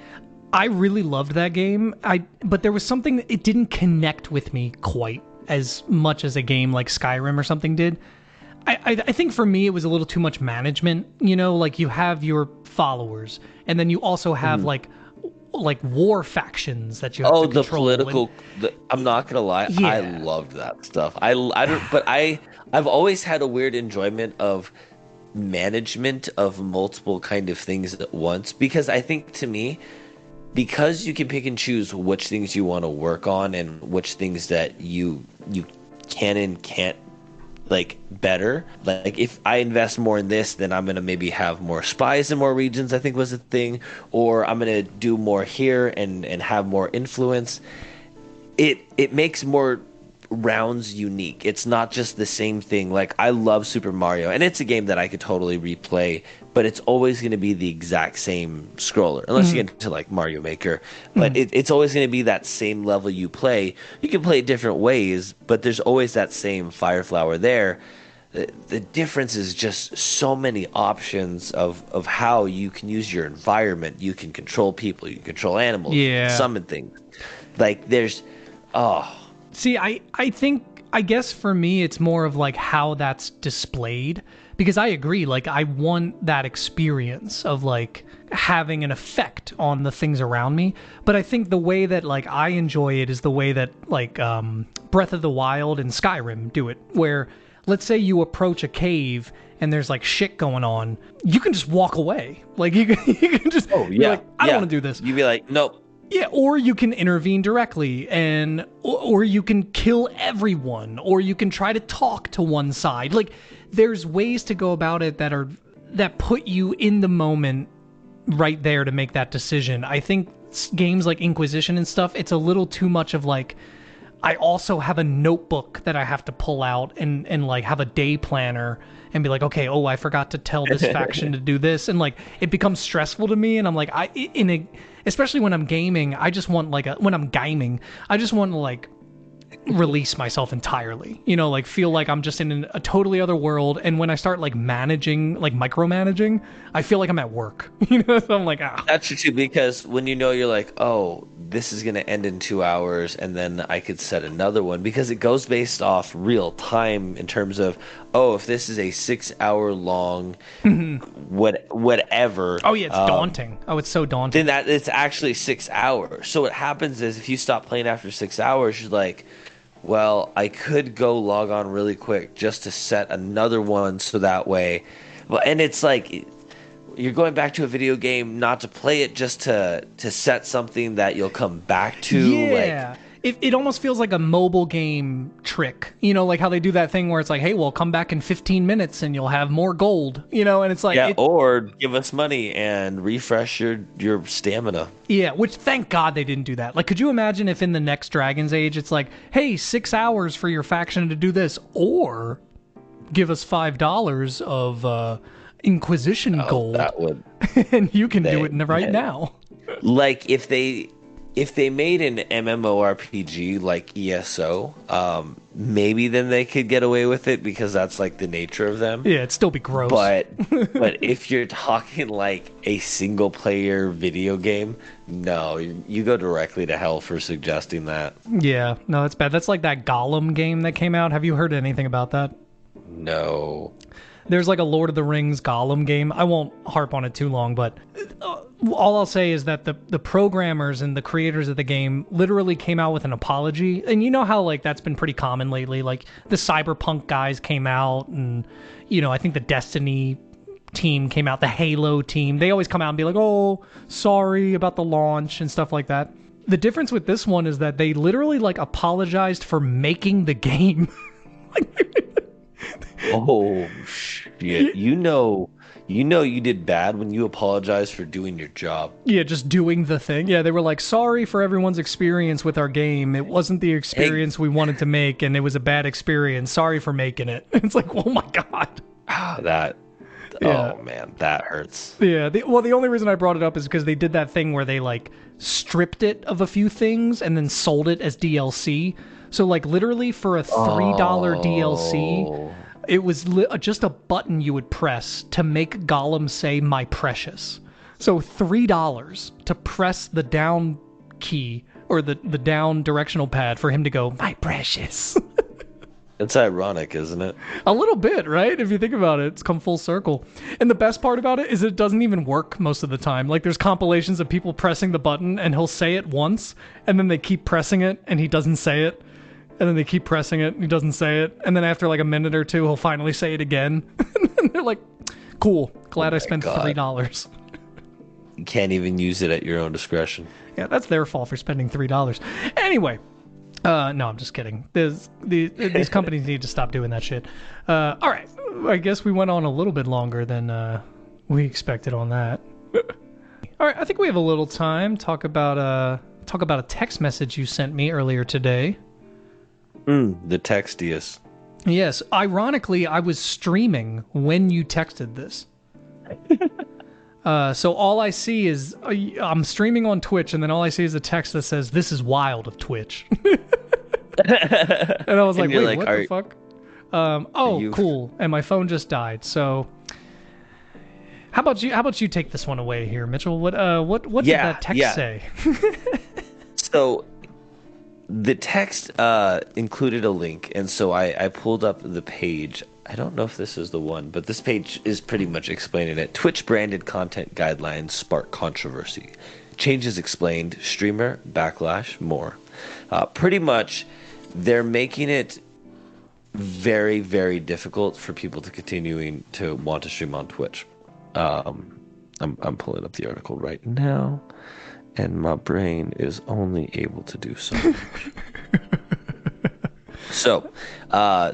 I really loved that game. But there was something, it didn't connect with me quite as much as a game like Skyrim or something did. I think for me it was a little too much management, you know, like, you have your followers, and then you also have like war factions that you have to control. Political. I'm not gonna lie, yeah. I loved that stuff. I don't, but I've always had a weird enjoyment of management of multiple kind of things at once, because I think, to me, because you can pick and choose which things you want to work on and which things that you can and can't, like, better. Like, if I invest more in this, then I'm gonna maybe have more spies in more regions, I think was the thing, or I'm gonna do more here and have more influence. It makes more rounds unique. It's not just the same thing. Like, I love Super Mario, and it's a game that I could totally replay, but it's always going to be the exact same scroller, unless you get into, like, Mario Maker. But it's always going to be that same level you play. You can play it different ways, but there's always that same fire flower there. The difference is just so many options of how you can use your environment. You can control people, you can control animals, you can summon things. Like, there's See, I guess for me it's more of, like, how that's displayed, because I agree, like, I want that experience of, like, having an effect on the things around me. But I think the way that, like, I enjoy it is the way that, like, Breath of the Wild and Skyrim do it, where, let's say you approach a cave and there's, like, shit going on, you can just walk away. Like, you can just, like, I don't want to do this. You'd be like, nope. Yeah, or you can intervene directly, or you can kill everyone, or you can try to talk to one side. Like, there's ways to go about it that put you in the moment right there to make that decision. I think games like Inquisition and stuff, it's a little too much of, like, I also have a notebook that I have to pull out and like have a day planner and be like, okay, I forgot to tell this faction to do this, and like it becomes stressful to me, and I'm like, especially when I'm gaming, I just want like when I'm gaming, I just want to like release myself entirely, like feel like I'm just in a totally other world. And when I start like managing, like micromanaging, I feel like I'm at work, so I'm like, That's true too, because when you're like, oh, this is going to end in 2 hours, and then I could set another one, because it goes based off real time in terms of, if this is a 6 hour long whatever. Oh yeah, it's daunting. It's so daunting. Then it's actually 6 hours. So what happens is, if you stop playing after 6 hours, you're like, well, I could go log on really quick just to set another one, so that way. And it's like, you're going back to a video game not to play it, just to set something that you'll come back to. Yeah. It almost feels like a mobile game trick, like how they do that thing where it's like, hey, well, come back in 15 minutes and you'll have more gold, and it's like... or give us money and refresh your stamina. Yeah, which thank God they didn't do that. Like, could you imagine if in the next Dragon's Age it's like, hey, 6 hours for your faction to do this, or give us $5 of Inquisition gold, that would... and you can do it right now. Like, if they made an MMORPG like ESO, maybe then they could get away with it, because that's like the nature of them. Yeah, it'd still be gross. But if you're talking like a single player video game, no, you go directly to hell for suggesting that. Yeah, no, that's bad. That's like that Gollum game that came out. Have you heard anything about that? No. There's like a Lord of the Rings Gollum game. I won't harp on it too long, but all I'll say is that the programmers and the creators of the game literally came out with an apology. And you know how like that's been pretty common lately. Like the Cyberpunk guys came out, and I think the Destiny team came out, the Halo team. They always come out and be like, oh, sorry about the launch and stuff like that. The difference with this one is that they literally like apologized for making the game. Oh shit! You know you did bad when you apologize for doing your job. Yeah, just doing the thing. Yeah, they were like, sorry for everyone's experience with our game. It wasn't the experience we wanted to make, and it was a bad experience. Sorry for making it. It's like, oh my god. Oh man, that hurts. Yeah. The only reason I brought it up is because they did that thing where they like stripped it of a few things and then sold it as DLC. So like literally for a $3 DLC, it was just a button you would press to make Gollum say "my precious." So $3 to press the down key or the down directional pad for him to go "my precious." It's ironic, isn't it? A little bit, right? If you think about it, it's come full circle. And the best part about it is it doesn't even work most of the time. Like there's compilations of people pressing the button and he'll say it once, and then they keep pressing it and he doesn't say it. And then they keep pressing it, and he doesn't say it. And then after like a minute or two, he'll finally say it again. And they're like, cool, glad I spent $3. You can't even use it at your own discretion. Yeah, that's their fault for spending $3. Anyway, no, I'm just kidding. These companies need to stop doing that shit. All right, I guess we went on a little bit longer than we expected on that. All right, I think we have a little time. Talk about a text message you sent me earlier today. The Textius. Yes, ironically, I was streaming when you texted this. So all I see is I'm streaming on Twitch, and then all I see is a text that says, "This is wild" of Twitch. And I was like, wait, what the fuck? Cool. And my phone just died. So how about you take this one away here, Mitchell? What did that text say? So the text included a link, and so I pulled up the page. I don't know if this is the one, but this page is pretty much explaining it. Twitch-branded content guidelines spark controversy. Changes explained, streamer, backlash, more. Pretty much, they're making it very, very difficult for people to continuing to want to stream on Twitch. I'm pulling up the article right now, and my brain is only able to do so much. So,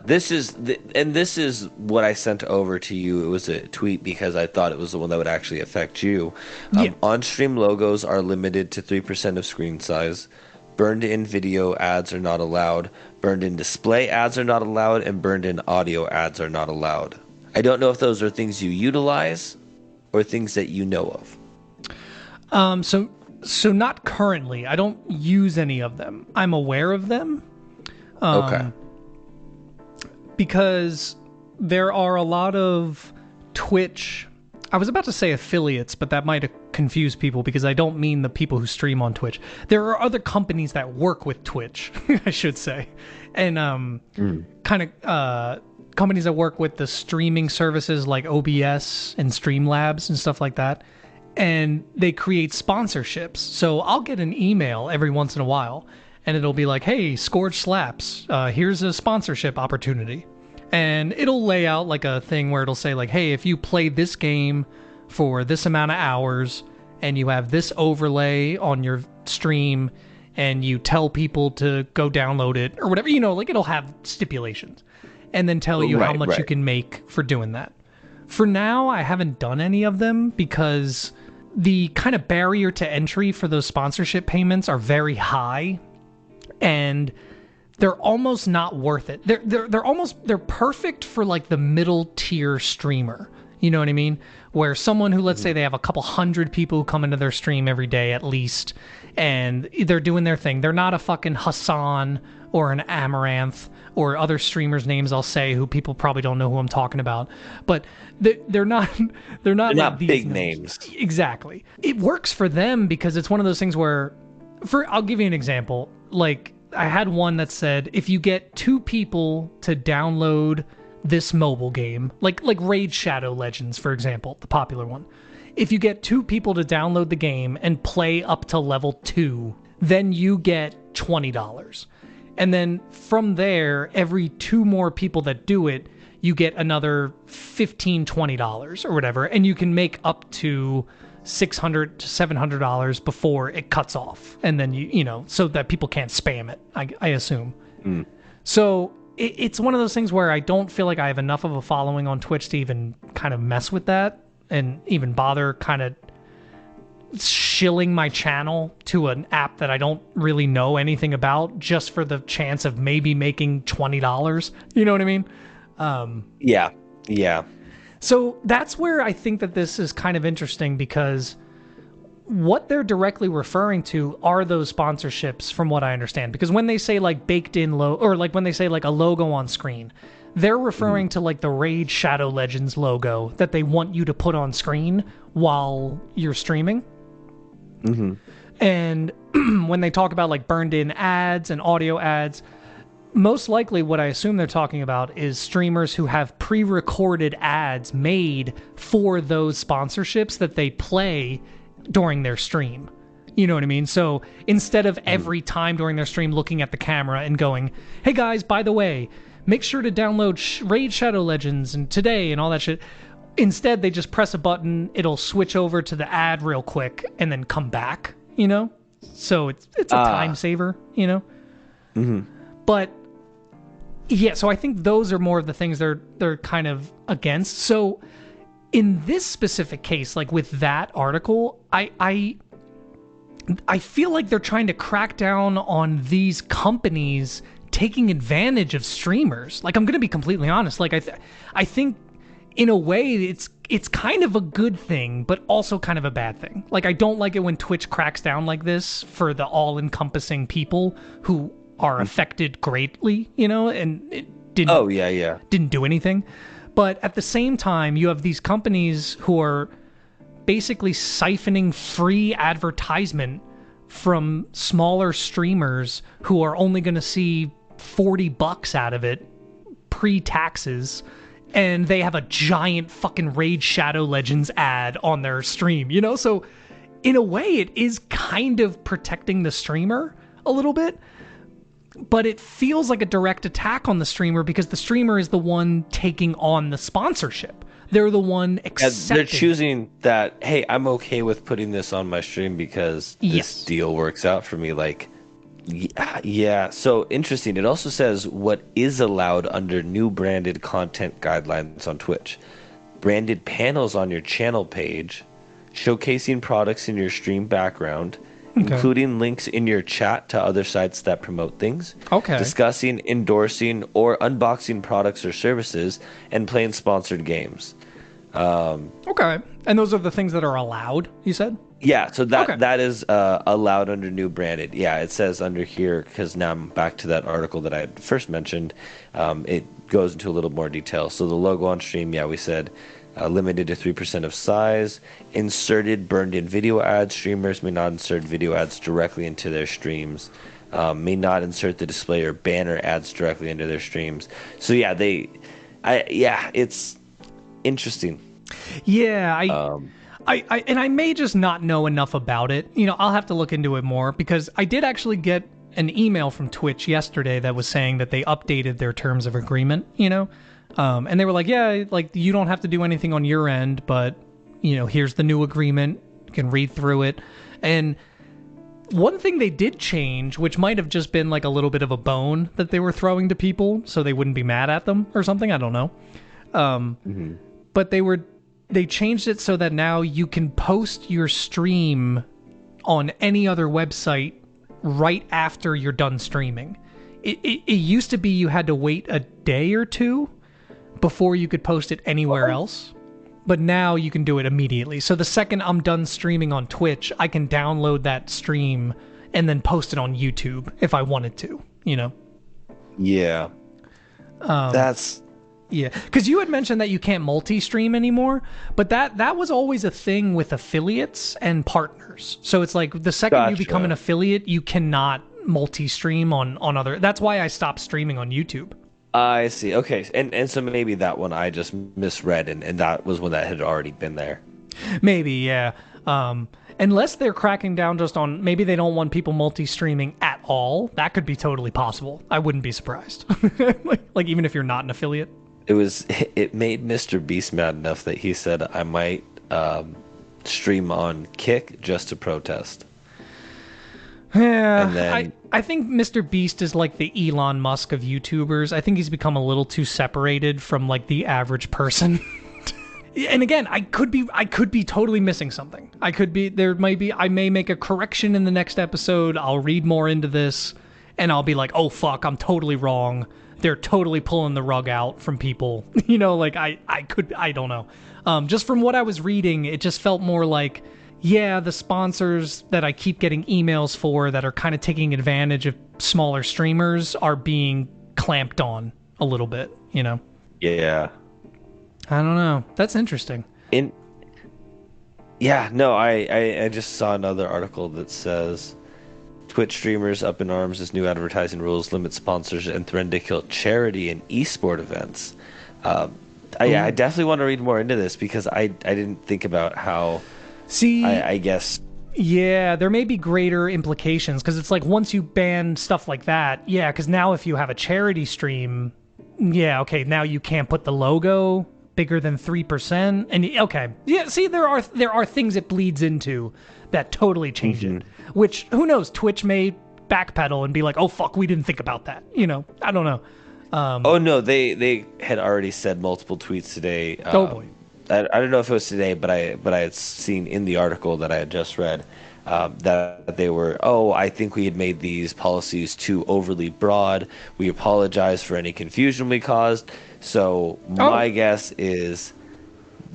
this is what I sent over to you. It was a tweet because I thought it was the one that would actually affect you. On-stream logos are limited to 3% of screen size. Burned-in video ads are not allowed. Burned-in display ads are not allowed, and burned-in audio ads are not allowed. I don't know if those are things you utilize or things that you know of. So not currently. I don't use any of them. I'm aware of them. Okay. Because there are a lot of Twitch... I was about to say affiliates, but that might have confused people because I don't mean the people who stream on Twitch. There are other companies that work with Twitch, I should say. And companies that work with the streaming services like OBS and Streamlabs and stuff like that. And they create sponsorships. So I'll get an email every once in a while, and it'll be like, hey, Skorge Slaps, here's a sponsorship opportunity. And it'll lay out like a thing where it'll say like, hey, if you play this game for this amount of hours and you have this overlay on your stream and you tell people to go download it or whatever, like it'll have stipulations and then tell you how much you can make for doing that. For now, I haven't done any of them because the kind of barrier to entry for those sponsorship payments are very high, and they're almost not worth it. They're perfect for like the middle tier streamer. You know what I mean? Where someone who, let's say they have a couple hundred people who come into their stream every day at least, and they're doing their thing. They're not a fucking Hassan or an Amaranth or other streamers' names I'll say who people probably don't know who I'm talking about. But they're not like these big names. Exactly. It works for them because it's one of those things where, I'll give you an example. Like, I had one that said, if you get 2 people to download this mobile game, like Raid Shadow Legends, for example, the popular one. If you get 2 people to download the game and play up to level 2, then you get $20. And then from there, every 2 more people that do it, you get another $15, $20 or whatever, and you can make up to $600 to $700 before it cuts off, and then you so that people can't spam it, I assume. So it's one of those things where I don't feel like I have enough of a following on Twitch to even kind of mess with that and even bother kind of shilling my channel to an app that I don't really know anything about just for the chance of maybe making $20. You know what I mean? Yeah. So that's where I think that this is kind of interesting, because what they're directly referring to are those sponsorships, from what I understand. Because when they say like baked in or like when they say like a logo on screen, they're referring to like the Raid Shadow Legends logo that they want you to put on screen while you're streaming. And when they talk about like burned in ads and audio ads, most likely what I assume they're talking about is streamers who have pre-recorded ads made for those sponsorships that they play during their stream. You know what I mean? So instead of every time during their stream looking at the camera and going, hey guys, by the way, make sure to download Raid Shadow Legends and today and all that shit. Instead, they just press a button, it'll switch over to the ad real quick and then come back, So it's a time saver, But yeah, so I think those are more of the things they're kind of against. So in this specific case, like with that article, I feel like they're trying to crack down on these companies taking advantage of streamers. Like, I'm going to be completely honest. Like, I think in a way it's kind of a good thing, but also kind of a bad thing. Like, I don't like it when Twitch cracks down like this for the all-encompassing people who are affected greatly, and it didn't do anything. But at the same time, you have these companies who are basically siphoning free advertisement from smaller streamers who are only going to see $40 out of it pre-taxes, and they have a giant fucking Raid Shadow Legends ad on their stream, So in a way, it is kind of protecting the streamer a little bit. But it feels like a direct attack on the streamer because the streamer is the one taking on the sponsorship. They're the one accepting. They're choosing that, hey, I'm okay with putting this on my stream because this deal works out for me. Like, yeah. So interesting. It also says what is allowed under new branded content guidelines on Twitch. Branded panels on your channel page, showcasing products in your stream background, including links in your chat to other sites that promote things, discussing, endorsing, or unboxing products or services, and playing sponsored games. Okay. And those are the things that are allowed, you said? Yeah, so that is allowed under new branded. Yeah, it says under here, because now I'm back to that article that I had first mentioned. It goes into a little more detail. So the logo on stream, yeah, we said limited to 3% of size. Inserted burned-in video ads. Streamers may not insert video ads directly into their streams. May not insert the display or banner ads directly into their streams. So yeah, it's interesting. Yeah, I may just not know enough about it. I'll have to look into it more, because I did actually get an email from Twitch yesterday that was saying that they updated their terms of agreement, and they were like, yeah, like, you don't have to do anything on your end, but, here's the new agreement. You can read through it. And one thing they did change, which might have just been like a little bit of a bone that they were throwing to people so they wouldn't be mad at them or something, I don't know. But they changed it so that now you can post your stream on any other website right after you're done streaming. It used to be you had to wait a day or two before you could post it anywhere else, but now you can do it immediately. So the second I'm done streaming on Twitch, I can download that stream and then post it on YouTube if I wanted to, Yeah. Yeah, because you had mentioned that you can't multi-stream anymore, but that was always a thing with affiliates and partners. So it's like the second you become an affiliate, you cannot multi-stream on other. That's why I stopped streaming on YouTube. I see. Okay, and so maybe that one I just misread, and that was when that had already been there. Maybe, yeah. Unless they're cracking down just on, maybe they don't want people multi-streaming at all. That could be totally possible. I wouldn't be surprised. like even if you're not an affiliate. It made Mr. Beast mad enough that he said I might stream on Kick just to protest. Yeah, and then, I think Mr. Beast is like the Elon Musk of YouTubers. I think he's become a little too separated from like the average person. And again, I could be totally missing something. I may make a correction in the next episode. I'll read more into this, and I'll be like, oh fuck, I'm totally wrong. They're totally pulling the rug out from people. I don't know. Just from what I was reading, it just felt more like, yeah, the sponsors that I keep getting emails for that are kind of taking advantage of smaller streamers are being clamped on a little bit, Yeah. I don't know. That's interesting. I just saw another article that says Twitch streamers up in arms as new advertising rules limit sponsors and threaten to kill charity and esport events. I definitely want to read more into this, because I didn't think about how. See, I guess. Yeah, there may be greater implications, because it's like once you ban stuff like that, yeah, because now if you have a charity stream, yeah, okay, now you can't put the logo bigger than 3%, and okay, yeah, see, there are things it bleeds into that totally change it. Which, who knows, Twitch may backpedal and be like, oh fuck, we didn't think about that. I don't know. Oh no, they had already said multiple tweets today. Oh boy. I don't know if it was today, but I had seen in the article that I had just read that they were, I think we had made these policies too overly broad. We apologize for any confusion we caused. So my guess is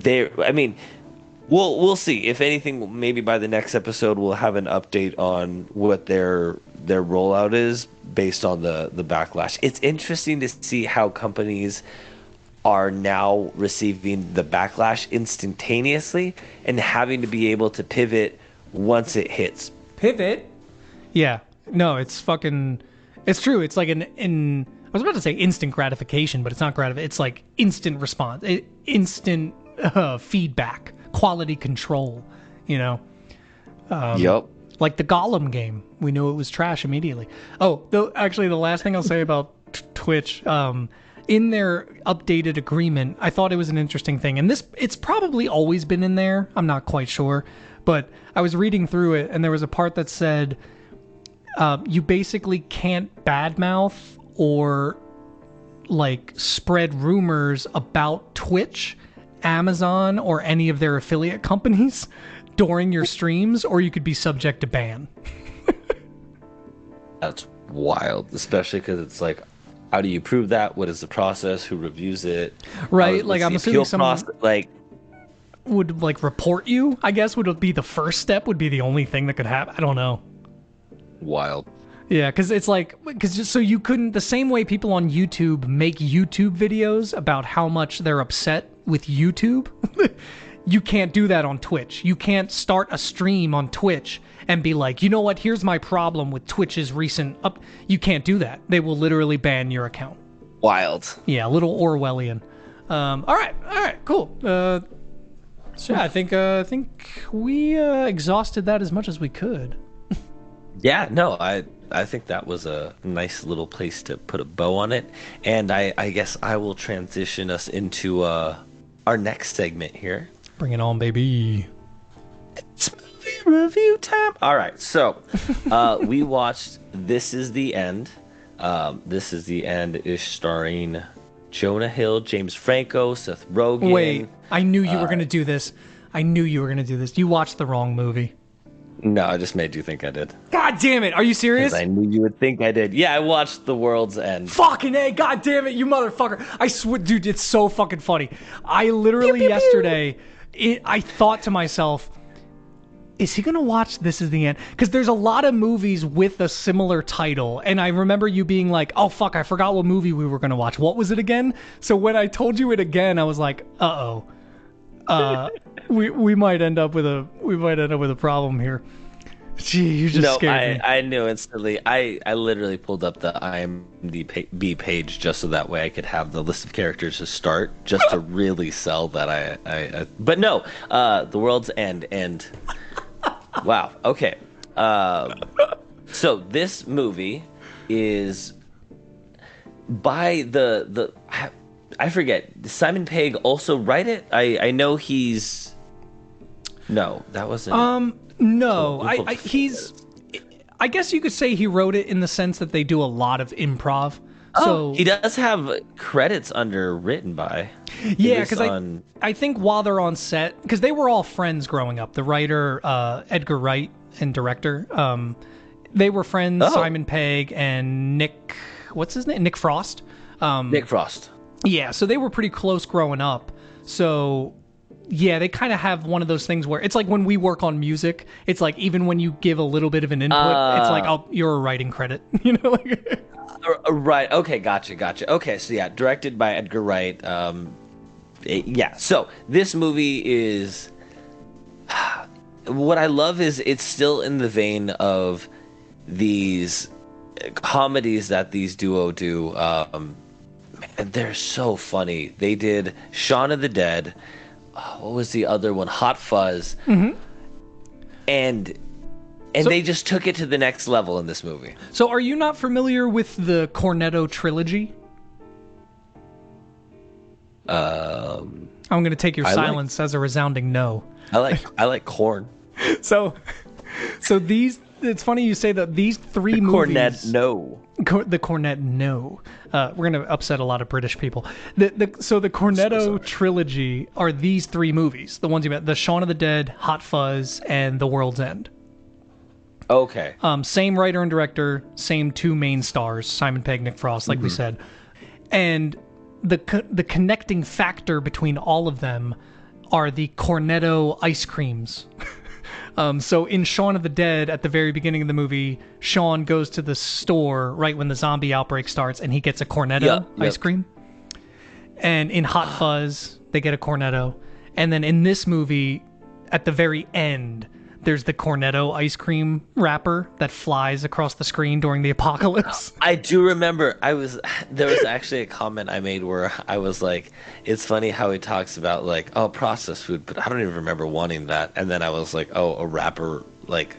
we'll see. If anything, maybe by the next episode we'll have an update on what their rollout is based on the backlash. It's interesting to see how companies are now receiving the backlash instantaneously and having to be able to pivot once it hits. Pivot? Yeah. No, it's true. It's like I was about to say instant gratification, but it's not gratification. It's like instant response, instant feedback, quality control, Yep. Like the Gollum game. We knew it was trash immediately. Actually, the last thing I'll say about Twitch, in their updated agreement, I thought it was an interesting thing. And it's probably always been in there. I'm not quite sure. But I was reading through it, and there was a part that said you basically can't badmouth or like spread rumors about Twitch Amazon or any of their affiliate companies during your streams, or you could be subject to ban. That's wild, especially because it's like, how do you prove that? What is the process? Who reviews it? Right, like I'm assuming someone would like report you, I guess would be the first step, would be the only thing that could happen. I don't know. Wild. Yeah, because it's like, so you couldn't, the same way people on YouTube make YouTube videos about how much they're upset with YouTube, you can't do that on Twitch. You can't start a stream on Twitch and be like, you know what, here's my problem with Twitch's recent up. You can't do that. They will literally ban your account. Wild. Yeah, a little Orwellian. All right, cool. So yeah, I think we exhausted that as much as we could. Yeah, no, I think that was a nice little place to put a bow on it. And I guess I will transition us into our next segment here. Bring it on, baby. It's movie review time. All right, so we watched This Is the End. This Is the End is starring Jonah Hill, James Franco, Seth Rogen. Wait, I knew you were going to do this. You watched the wrong movie. No, I just made you think I did. God damn it. Are you serious? I knew you would think I did. Yeah, I watched The World's End. Fucking A. God damn it, you motherfucker. I swear, dude, it's so fucking funny. I literally yesterday, I thought to myself, is he going to watch This Is the End? Because there's a lot of movies with a similar title. And I remember you being like, oh, fuck, I forgot what movie we were going to watch. What was it again? So when I told you it again, I was like, uh-oh. We might end up with a problem here. Gee, you just scared me. I knew instantly. I literally pulled up the IMDb page just so that way I could have the list of characters to start, just to really sell that I but no, The World's End and wow. Okay. So this movie is by the I forget. Simon Pegg also write it? I know he's. No, that wasn't. No, he's. I guess you could say he wrote it in the sense that they do a lot of improv. So he does have credits under written by. Yeah, because I think while they're on set, because they were all friends growing up. The writer Edgar Wright and director, they were friends. Simon Pegg and Nick, what's his name? Nick Frost. Nick Frost. Yeah, so they were pretty close growing up. So yeah, they kind of have one of those things where it's like when we work on music, it's like even when you give a little bit of an input, it's like, oh, you're a writing credit, you know? Like, right. Okay, gotcha. Okay, so yeah, directed by Edgar Wright. Yeah, so this movie is... What I love is it's still in the vein of these comedies that these duo do. Man, they're so funny. They did Shaun of the Dead. What was the other one? Hot Fuzz. Mm-hmm. And they just took it to the next level in this movie. So are you not familiar with the Cornetto trilogy? I'm going to take your silence as a resounding no. I like corn. So these, it's funny you say that these three movies. The Cornet no. We're going to upset a lot of British people. So the Cornetto trilogy are these three movies. The ones you met, the Shaun of the Dead, Hot Fuzz, and The World's End. Okay. Same writer and director, same two main stars, Simon Pegg, Nick Frost, like we said. And the connecting factor between all of them are the Cornetto ice creams. So in Shaun of the Dead, at the very beginning of the movie, Shaun goes to the store right when the zombie outbreak starts, and he gets a Cornetto ice cream. And in Hot Fuzz, they get a Cornetto. And then in this movie, at the very end, there's the Cornetto ice cream wrapper that flies across the screen during the apocalypse. I do remember. There was actually a comment I made where I was like, it's funny how he talks about like, oh, processed food, but I don't even remember wanting that. And then I was like, oh, a wrapper like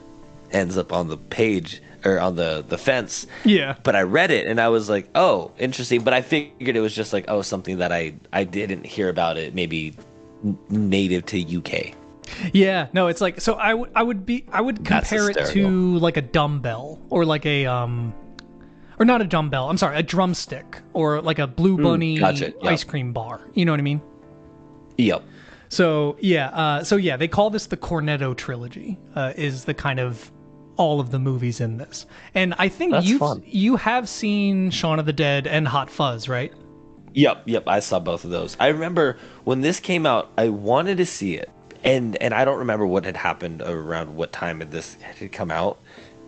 ends up on the page or on the fence. Yeah. But I read it and I was like, oh, interesting. But I figured it was just like, oh, something that I didn't hear about it, maybe native to UK. Yeah, no, it's like, so I would compare it to like a dumbbell or like a or not a dumbbell, I'm sorry, a drumstick or like a Blue Bunny ice cream bar. You know what I mean? Yep. So they call this the Cornetto trilogy. Is the kind of all of the movies in this, and I think you have seen Shaun of the Dead and Hot Fuzz, right? Yep. I saw both of those. I remember when this came out, I wanted to see it, and I don't remember what had happened around what time this had come out,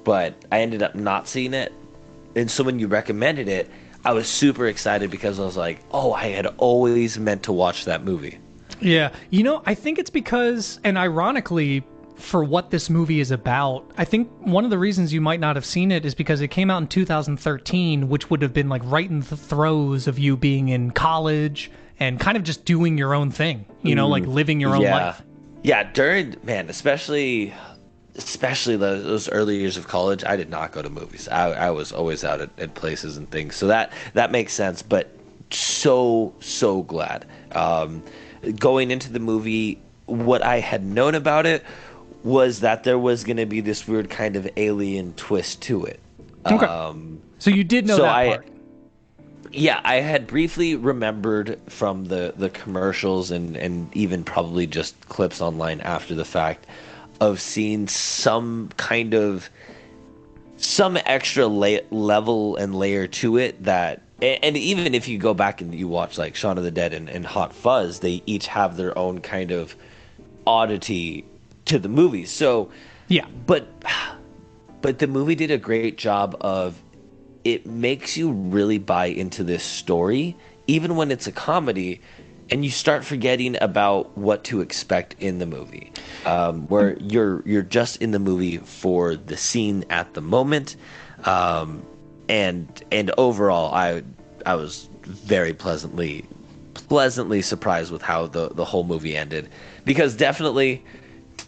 but I ended up not seeing it. And so when you recommended it, I was super excited because I was like, oh, I had always meant to watch that movie. Yeah, I think it's because, and ironically, for what this movie is about, I think one of the reasons you might not have seen it is because it came out in 2013, which would have been like right in the throes of you being in college and kind of just doing your own thing, like living your own life. Yeah, especially those early years of college, I did not go to movies. I was always out at places and things. So that makes sense, but so glad. Going into the movie, what I had known about it was that there was going to be this weird kind of alien twist to it. Okay. So you did know that part. Yeah, I had briefly remembered from the commercials and even probably just clips online after the fact of seeing some extra level and layer to it that, and even if you go back and you watch like Shaun of the Dead and Hot Fuzz, they each have their own kind of oddity to the movie. So yeah, but the movie did a great job of, it makes you really buy into this story even when it's a comedy, and you start forgetting about what to expect in the movie, where you're just in the movie for the scene at the moment, and overall I was very pleasantly surprised with how the whole movie ended, because definitely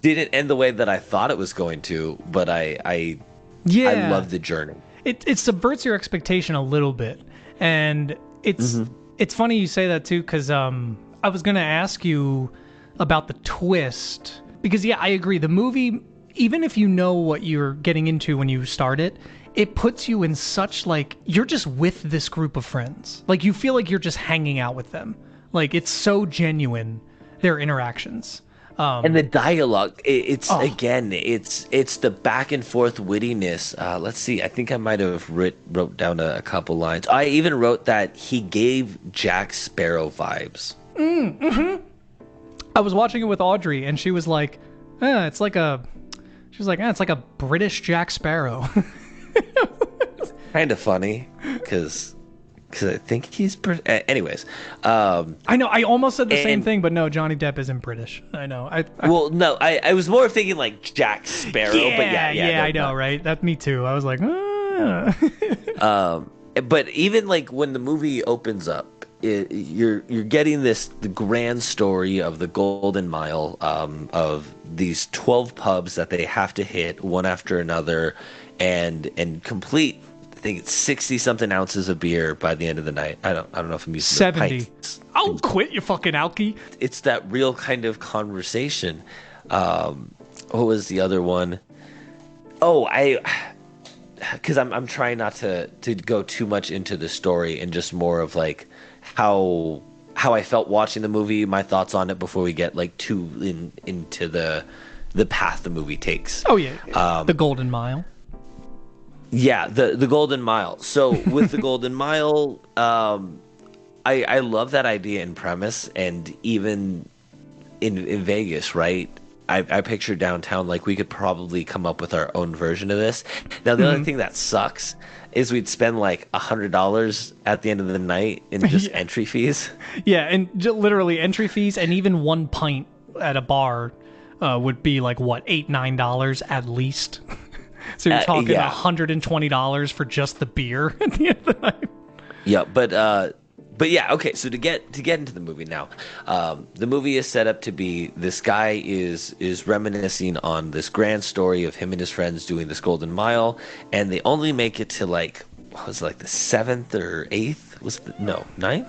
didn't end the way that I thought it was going to, but I love the journey. It subverts your expectation a little bit, and it's funny you say that too, because I was gonna ask you about the twist, because I agree, the movie, even if you know what you're getting into when you start it, it puts you in such, like, you're just with this group of friends, like you feel like you're just hanging out with them, like it's so genuine, their interactions. And the dialogue, it's the back and forth wittiness. Let's see, I think I might have wrote down a couple lines. I even wrote that he gave Jack Sparrow vibes. I was watching it with Audrey, and she was like, it's like a British Jack Sparrow. Kind of funny, because I think he's anyways. I know, I almost said the same thing, but no, Johnny Depp isn't British. I know. I was more thinking like Jack Sparrow, but I know, right? That, me too. I was like, but even like when the movie opens up, you're getting the grand story of the Golden Mile, of these 12 pubs that they have to hit one after another, and complete, I think it's 60 something ounces of beer by the end of the night. I don't know if I'm using 70. I'll quit, you fucking alky. It's that real kind of conversation. What was the other one? Oh, because I'm trying not to go too much into the story, and just more of like how I felt watching the movie, my thoughts on it before we get like too into the path the movie takes. Oh yeah, the Golden Mile. Yeah, the Golden Mile. So with the Golden Mile, I love that idea and premise, and even in Vegas, right? I picture downtown, like we could probably come up with our own version of this. Now, the other thing that sucks is we'd spend like $100 at the end of the night in just entry fees. Yeah, and literally entry fees, and even one pint at a bar would be like, what, $8-9 at least? So you're talking $120 for just the beer at the end of the night. Yeah, but yeah, okay, so to get into the movie now, the movie is set up to be, this guy is reminiscing on this grand story of him and his friends doing this Golden Mile, and they only make it to like, what was it, like the 7th or 8th? Ninth?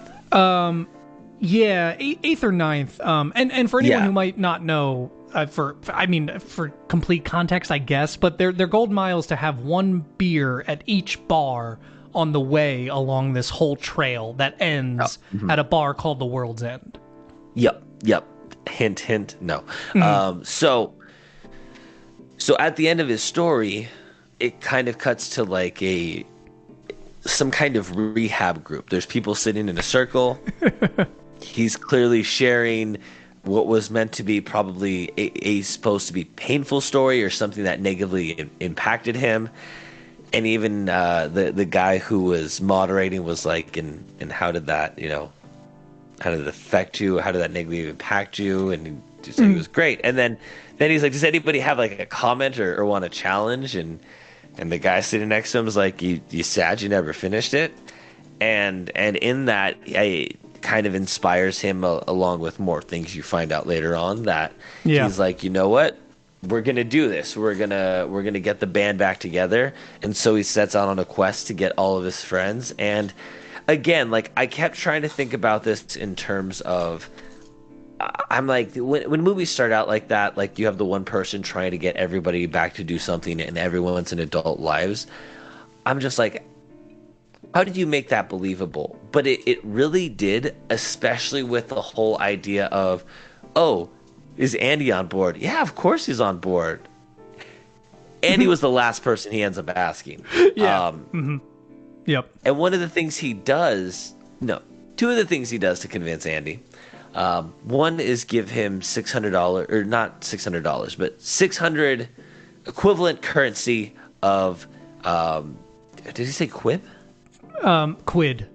Yeah, 8th or 9th. And for anyone who might not know, for complete context, I guess, but their Golden Mile is to have one beer at each bar on the way along this whole trail that ends at a bar called the World's End. Yep. Yep. Hint, hint. No. Mm-hmm. So at the end of his story, it kind of cuts to like some kind of rehab group. There's people sitting in a circle. He's clearly sharing what was meant to be probably a supposed to be painful story or something that negatively impacted him. And even the guy who was moderating was like, and how did that, how did it affect you? How did that negatively impact you? And he said it was great. And then he's like, does anybody have like a comment or want a challenge? And the guy sitting next to him is like, you sad you never finished it? And in that, it kind of inspires him along with more things you find out later on that he's like, you know what? We're gonna do this. We're gonna get the band back together. And so he sets out on a quest to get all of his friends. And again, like I kept trying to think about this in terms of, I'm like, when movies start out like that, like you have the one person trying to get everybody back to do something and everyone's in adult lives. I'm just like, how did you make that believable? But it really did, especially with the whole idea of, oh, is Andy on board? Yeah, of course he's on board. Andy was the last person he ends up asking. Yeah. Yep. And two of the things he does to convince Andy, one is give him $600, or not $600, but 600 equivalent currency of, did he say quid? Quid.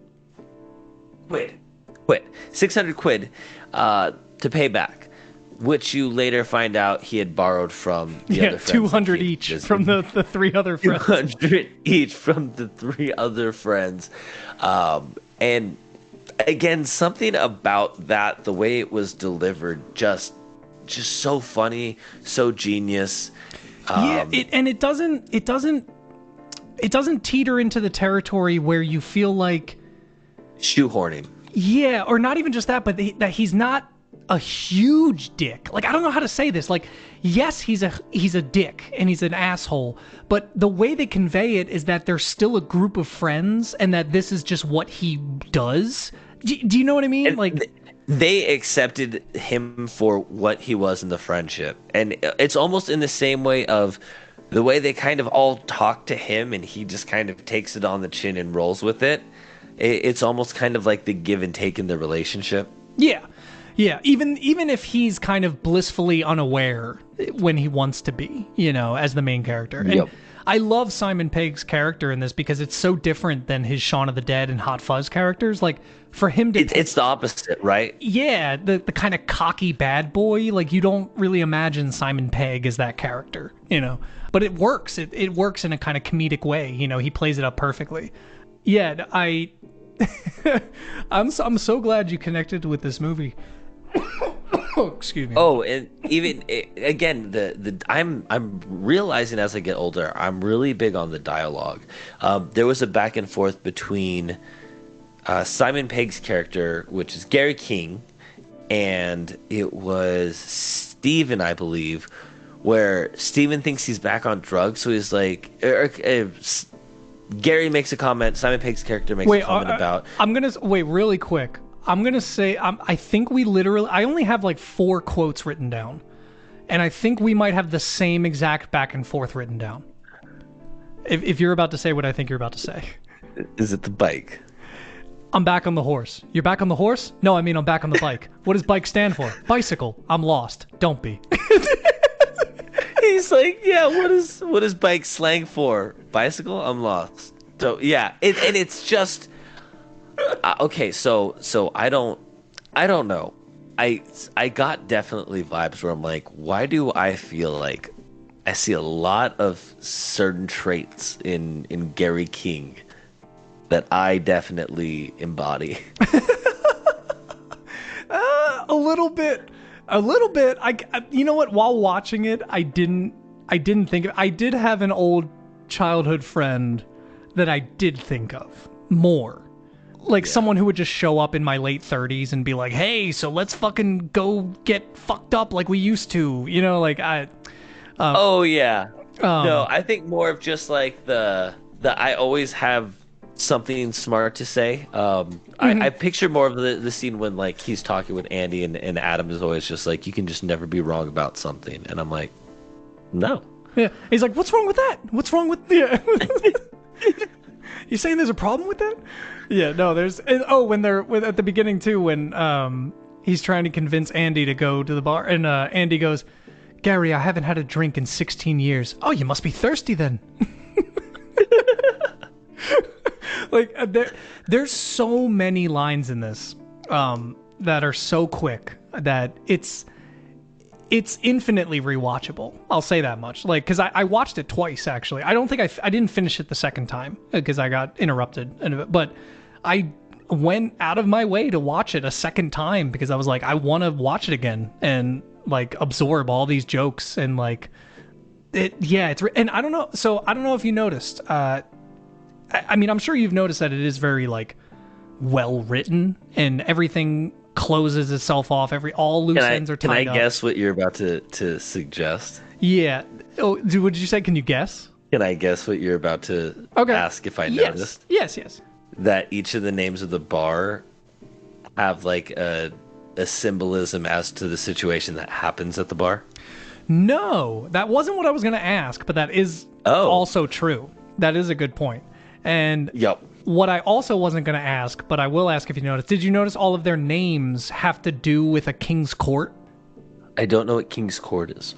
600 quid to pay back, which you later find out he had borrowed from the other friends. 200 each from the three other friends. 200 each from the three other friends. And again, something about that, the way it was delivered, just so funny, so genius. It doesn't teeter into the territory where you feel like shoehorning. Yeah, or not even just that, but that he's not a huge dick. Like, I don't know how to say this. Like, yes, he's a dick and he's an asshole, but the way they convey it is that there's still a group of friends and that this is just what he does. Do you know what I mean? And like, they accepted him for what he was in the friendship. And it's almost in the same way of the way they kind of all talk to him and he just kind of takes it on the chin and rolls with it. It's almost kind of like the give and take in the relationship. Yeah. Even if he's kind of blissfully unaware when he wants to be, as the main character. And I love Simon Pegg's character in this because it's so different than his Shaun of the Dead and Hot Fuzz characters. Like, for him to... It's the opposite, right? Yeah, the kind of cocky bad boy. Like, you don't really imagine Simon Pegg as that character, But it works. It works in a kind of comedic way. He plays it up perfectly. Yeah, I'm so glad you connected with this movie. Excuse me. Oh, and even again, I'm realizing as I get older, I'm really big on the dialogue. There was a back and forth between Simon Pegg's character, which is Gary King, and it was Steven, I believe, where Steven thinks he's back on drugs, so he's like, Gary makes a comment, Simon Pegg's character makes a comment about... I'm going to... Wait, really quick. I'm going to say, I think I only have like 4 quotes written down. And I think we might have the same exact back and forth written down. If you're about to say what I think you're about to say. Is it the bike? I'm back on the horse. You're back on the horse? No, I mean I'm back on the bike. What does bike stand for? Bicycle. I'm lost. Don't be. He's like, yeah, what is bike slang for? Bicycle? I'm lost. So yeah, and it's just okay. So I don't know. I got definitely vibes where I'm like, why do I feel like I see a lot of certain traits in Gary King that I definitely embody? A little bit. I you know what? While watching it, I didn't think of. I did have an old childhood friend that I did think of more, like someone who would just show up in my late 30s and be like, "Hey, so let's fucking go get fucked up like we used to," like I. Oh yeah. No, I think more of just like the I always have something smart to say. I picture more of the scene when like he's talking with Andy and Adam is always just like, you can just never be wrong about something, and I'm like, no. Yeah, he's like, what's wrong with that? What's wrong with You saying there's a problem with that? Yeah, no, there's. When they're at the beginning too, when he's trying to convince Andy to go to the bar, and Andy goes, Gary, I haven't had a drink in 16 years. Oh, you must be thirsty then. Like there's so many lines in this that are so quick that it's infinitely rewatchable. I'll say that much. Like, because I watched it twice actually. I don't think I didn't finish it the second time because I got interrupted. But I went out of my way to watch it a second time because I was like, I want to watch it again and like absorb all these jokes and like it. Yeah, and I don't know. So I don't know if you noticed. I mean, I'm sure you've noticed that it is very like well written and everything closes itself off. All loose ends are tied up. Can I guess what you're about to suggest? Yeah. Oh, what did you say? Can you guess? Can I guess what you're about to ask if I noticed? Yes. That each of the names of the bar have like a symbolism as to the situation that happens at the bar? No, that wasn't what I was going to ask, but that is also true. That is a good point. And what I also wasn't going to ask, but I will ask if you noticed, did you notice all of their names have to do with a king's court? I don't know what king's court is.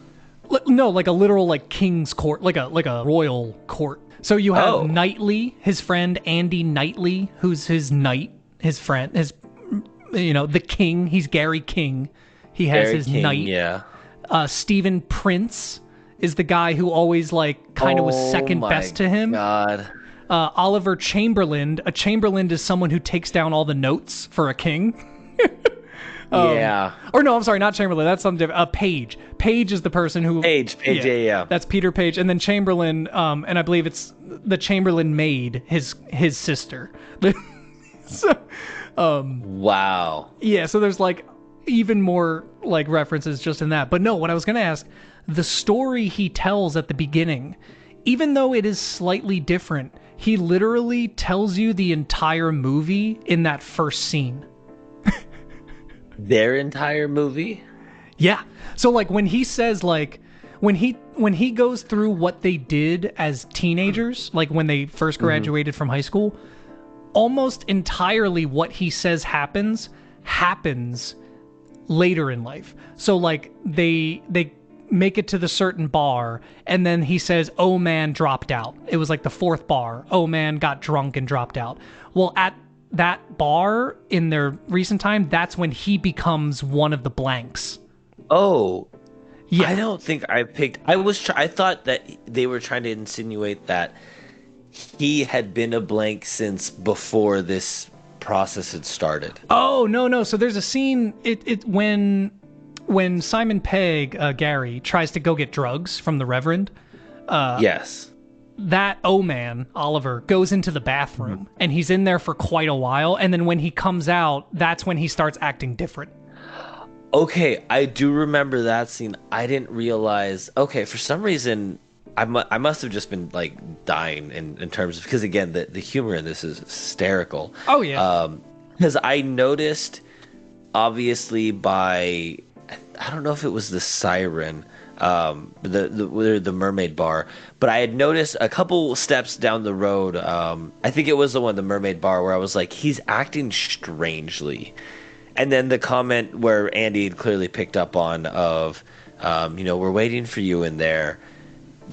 No, like a literal like king's court, like a royal court. So you have Knightley, his friend Andy Knightley, who's his knight, his friend, the king. He's Gary King. He has his knight. Yeah. Stephen Prince is the guy who always like kind of was second best to him. God. Oliver Chamberlain. A Chamberlain is someone who takes down all the notes for a king. Yeah. Or no, I'm sorry, not Chamberlain. That's something different. Page. Page is the person who... Page, yeah. That's Peter Page. And then Chamberlain, and I believe it's the Chamberlain maid, his sister. So, wow. Yeah, so there's like even more like references just in that. But no, what I was going to ask, the story he tells at the beginning, even though it is slightly different, he literally tells you the entire movie in that first scene. Their entire movie? Yeah. So like when he says like when he goes through what they did as teenagers, like when they first graduated from high school, almost entirely what he says happens later in life. So like they make it to the certain bar and then he says, "Oh man, dropped out." It was like the fourth bar. "Oh man, got drunk and dropped out." Well, at that bar in their recent time, that's when he becomes one of the blanks. Oh, yeah. I don't think I picked. I thought that they were trying to insinuate that he had been a blank since before this process had started. Oh, no. So there's a scene when Simon Pegg, Gary, tries to go get drugs from the Reverend. Yes. That man, Oliver, goes into the bathroom and he's in there for quite a while. And then when he comes out, that's when he starts acting different. Okay, I do remember that scene. I didn't realize. Okay, for some reason, I must have just been like dying in terms of, because again, the humor in this is hysterical. Oh yeah. Because I noticed, obviously, I don't know if it was the siren, the mermaid bar, but I had noticed a couple steps down the road. I think it was the mermaid bar, where I was like, he's acting strangely. And then the comment where Andy had clearly picked up on of, we're waiting for you in there.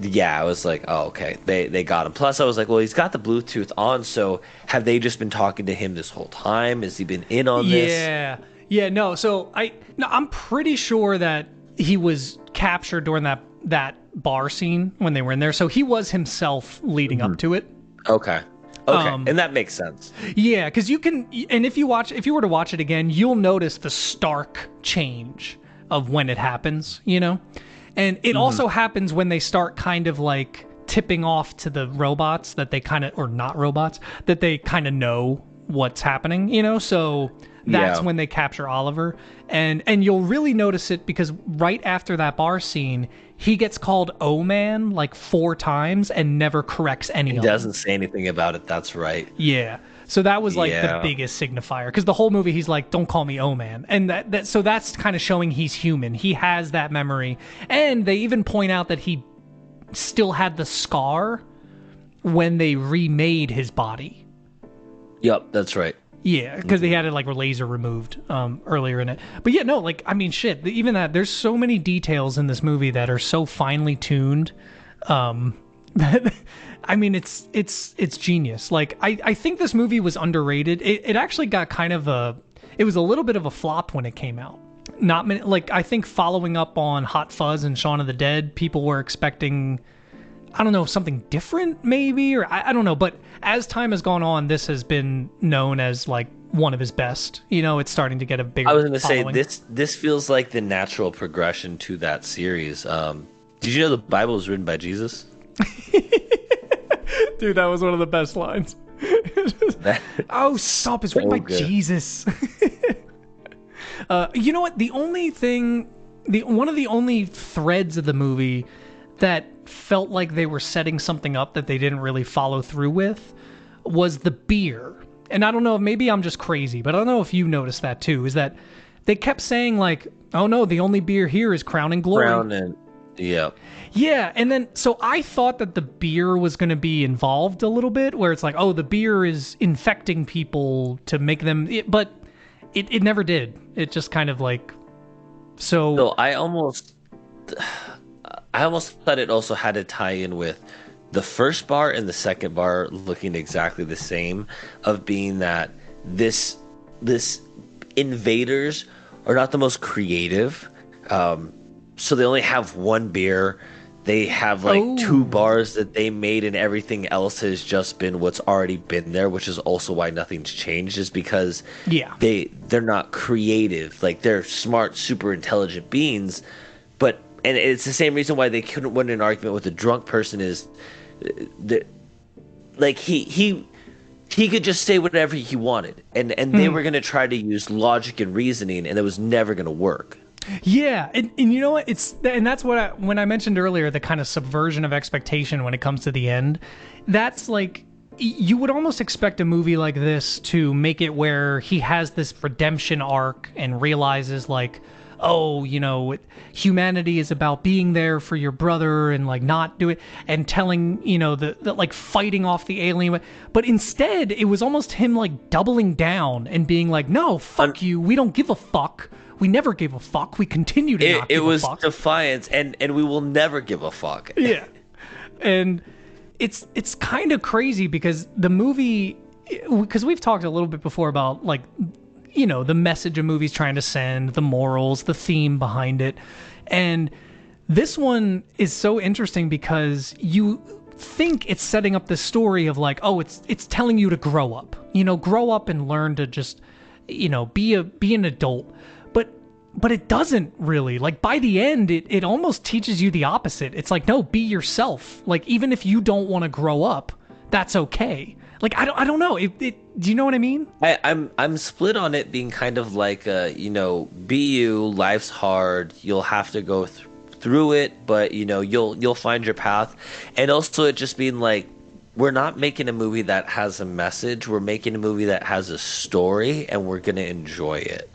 Yeah, I was like, oh, okay, they got him. Plus, I was like, well, he's got the Bluetooth on, so have they just been talking to him this whole time? Has he been in on this? Yeah, no. So I'm pretty sure that he was captured during that bar scene when they were in there. So he was himself leading up to it. Okay. And that makes sense. Yeah, because you can, and if you were to watch it again, you'll notice the stark change of when it happens, And it also happens when they start kind of like tipping off to the robots that they kind of, or not robots, that they kind of know what's happening, so that's when they capture Oliver. And you'll really notice it because right after that bar scene, he gets called O-Man like 4 times and never corrects any of them. He doesn't say anything about it, that's right. Yeah. So that was like the biggest signifier, because the whole movie he's like, don't call me O-Man. And so that's kind of showing he's human. He has that memory. And they even point out that he still had the scar when they remade his body. Yep, that's right. Yeah, because they had it like laser removed earlier in it. But yeah, no, like, I mean, shit, even that, there's so many details in this movie that are so finely tuned. I mean, it's genius. Like, I think this movie was underrated. It actually got kind of it was a little bit of a flop when it came out. Not many, like, I think following up on Hot Fuzz and Shaun of the Dead, people were expecting, I don't know, something different maybe, or I don't know. But as time has gone on, this has been known as like one of his best. It's starting to get a bigger I was going to say, following. this feels like the natural progression to that series. Did you know the Bible was written by Jesus? Dude, that was one of the best lines. Oh, stop. It's written by Jesus. You know what? The only thing, one of the only threads of the movie that felt like they were setting something up that they didn't really follow through with was the beer. And I don't know, maybe I'm just crazy, but I don't know if you noticed that too, is that they kept saying like, oh no, the only beer here is Crown and Glory. Crown and, yeah. Yeah, and then, so I thought that the beer was going to be involved a little bit, where it's like, oh, the beer is infecting people to make them, but it never did. It just kind of like, so I almost thought it also had to tie in with the first bar and the second bar looking exactly the same, of being that this invaders are not the most creative, so they only have one beer. They have like 2 bars that they made, and everything else has just been what's already been there, which is also why nothing's changed, is because they're not creative. Like, they're smart, super intelligent beings, and it's the same reason why they couldn't win an argument with a drunk person, is that, like, he could just say whatever he wanted, and they were going to try to use logic and reasoning, and it was never going to work. Yeah, and you know what? That's what when I mentioned earlier, the kind of subversion of expectation when it comes to the end. That's like, you would almost expect a movie like this to make it where he has this redemption arc and realizes like, oh, humanity is about being there for your brother and like not do it, and telling, the like fighting off the alien. But instead, it was almost him like doubling down and being like, no, fuck you. We don't give a fuck. We never gave a fuck. We continue to not give a fuck. It was defiance, and we will never give a fuck. Yeah. And it's kind of crazy because the movie, because we've talked a little bit before about like, the message a movie's trying to send, the morals, the theme behind it. And this one is so interesting because you think it's setting up this story of like, oh, it's telling you to grow up. Grow up and learn to just, be an adult. But it doesn't really. Like, by the end, it almost teaches you the opposite. It's like, no, be yourself. Like, even if you don't want to grow up, that's okay. Like, I don't know. Do you know what I mean? I'm split on it being kind of like, be you. Life's hard. You'll have to go through it, but you'll find your path. And also, it just being like, we're not making a movie that has a message. We're making a movie that has a story, and we're gonna enjoy it.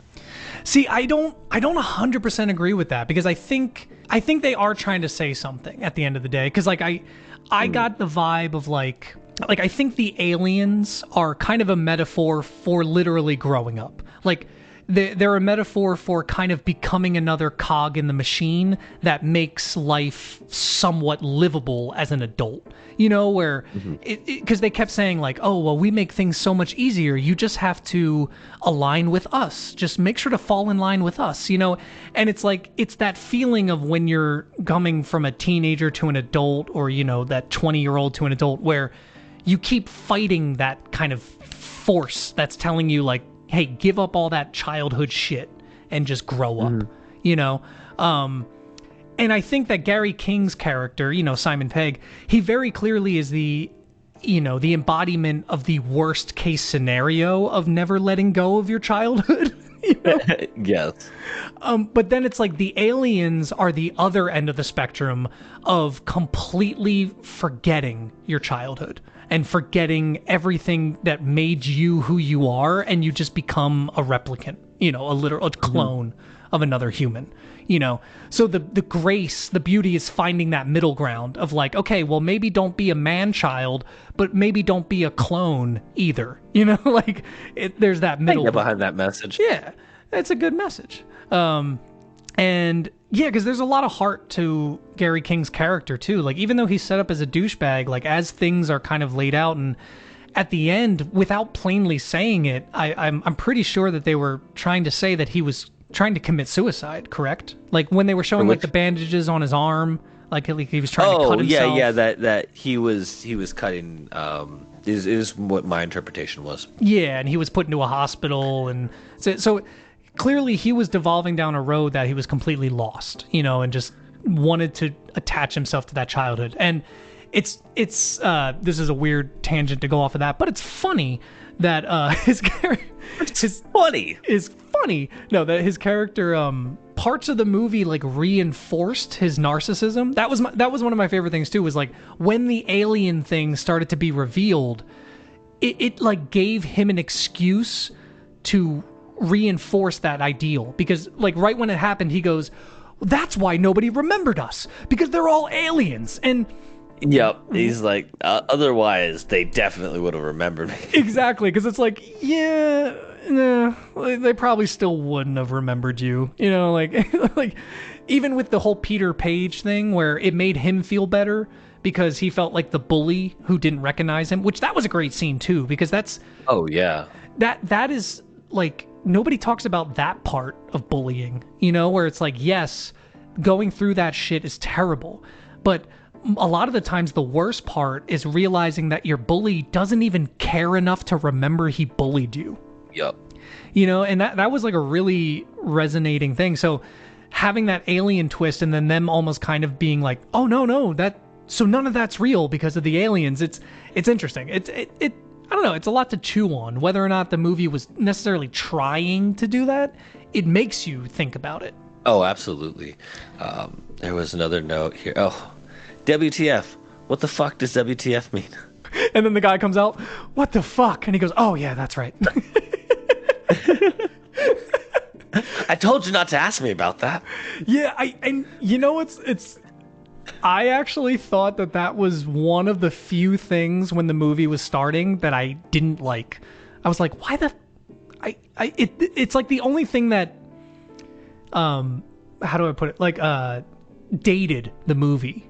See, I don't 100% agree with that, because I think they are trying to say something at the end of the day. Because like I got the vibe of like I think the aliens are kind of a metaphor for literally growing up. Like they're a metaphor for kind of becoming another cog in the machine that makes life somewhat livable as an adult. Where because they kept saying like, oh, well, we make things so much easier. You just have to align with us. Just make sure to fall in line with us, And it's like, it's that feeling of when you're coming from a teenager to an adult, or, that 20-year-old to an adult, where you keep fighting that kind of force that's telling you like, hey, give up all that childhood shit and just grow up, And I think that Gary King's character, Simon Pegg, he very clearly is the embodiment of the worst case scenario of never letting go of your childhood. Yes. But then it's like the aliens are the other end of the spectrum of completely forgetting your childhood and forgetting everything that made you who you are, and you just become a replicant, a clone of another human. So the grace, the beauty is finding that middle ground of like, okay, well, maybe don't be a man-child, but maybe don't be a clone either. Like there's that middle. I get behind that message. Yeah, it's a good message. And yeah, because there's a lot of heart to Gary King's character too. Like even though he's set up as a douchebag, like as things are kind of laid out, and at the end, without plainly saying it, I'm pretty sure that they were trying to say that he was trying to commit suicide, correct? Like when they were showing like the bandages on his arm, like he was trying to cut himself. Yeah, that he was cutting. Is what my interpretation was. Yeah, and he was put into a hospital, and so clearly he was devolving down a road that he was completely lost, and just wanted to attach himself to that childhood. And it's this is a weird tangent to go off of that, but it's funny that his character is funny. No, that his character parts of the movie like reinforced his narcissism. That was one of my favorite things too, was like when the alien thing started to be revealed, it like gave him an excuse to reinforce that ideal, because like right when it happened he goes, that's why nobody remembered us, because they're all aliens. And yep, he's like, otherwise they definitely would have remembered me. Exactly, because it's like, yeah, nah, they probably still wouldn't have remembered you, like even with the whole Peter Page thing where it made him feel better because he felt like the bully who didn't recognize him, which that was a great scene too, because that's that is like, nobody talks about that part of bullying, where it's like, yes, going through that shit is terrible, but a lot of the times the worst part is realizing that your bully doesn't even care enough to remember he bullied you. Yep. And that was like a really resonating thing. So having that alien twist and then them almost kind of being like, oh no, so none of that's real because of the aliens. It's interesting. It I don't know, it's a lot to chew on. Whether or not the movie was necessarily trying to do that, it makes you think about it. Oh, absolutely. There was another note here. Oh, WTF. What the fuck does WTF mean? And then the guy comes out, what the fuck? And he goes, oh yeah, that's right. I told you not to ask me about that. Yeah, I actually thought that was one of the few things when the movie was starting that I didn't like. I was like, why it's like the only thing that, how do I put it? Like, dated the movie,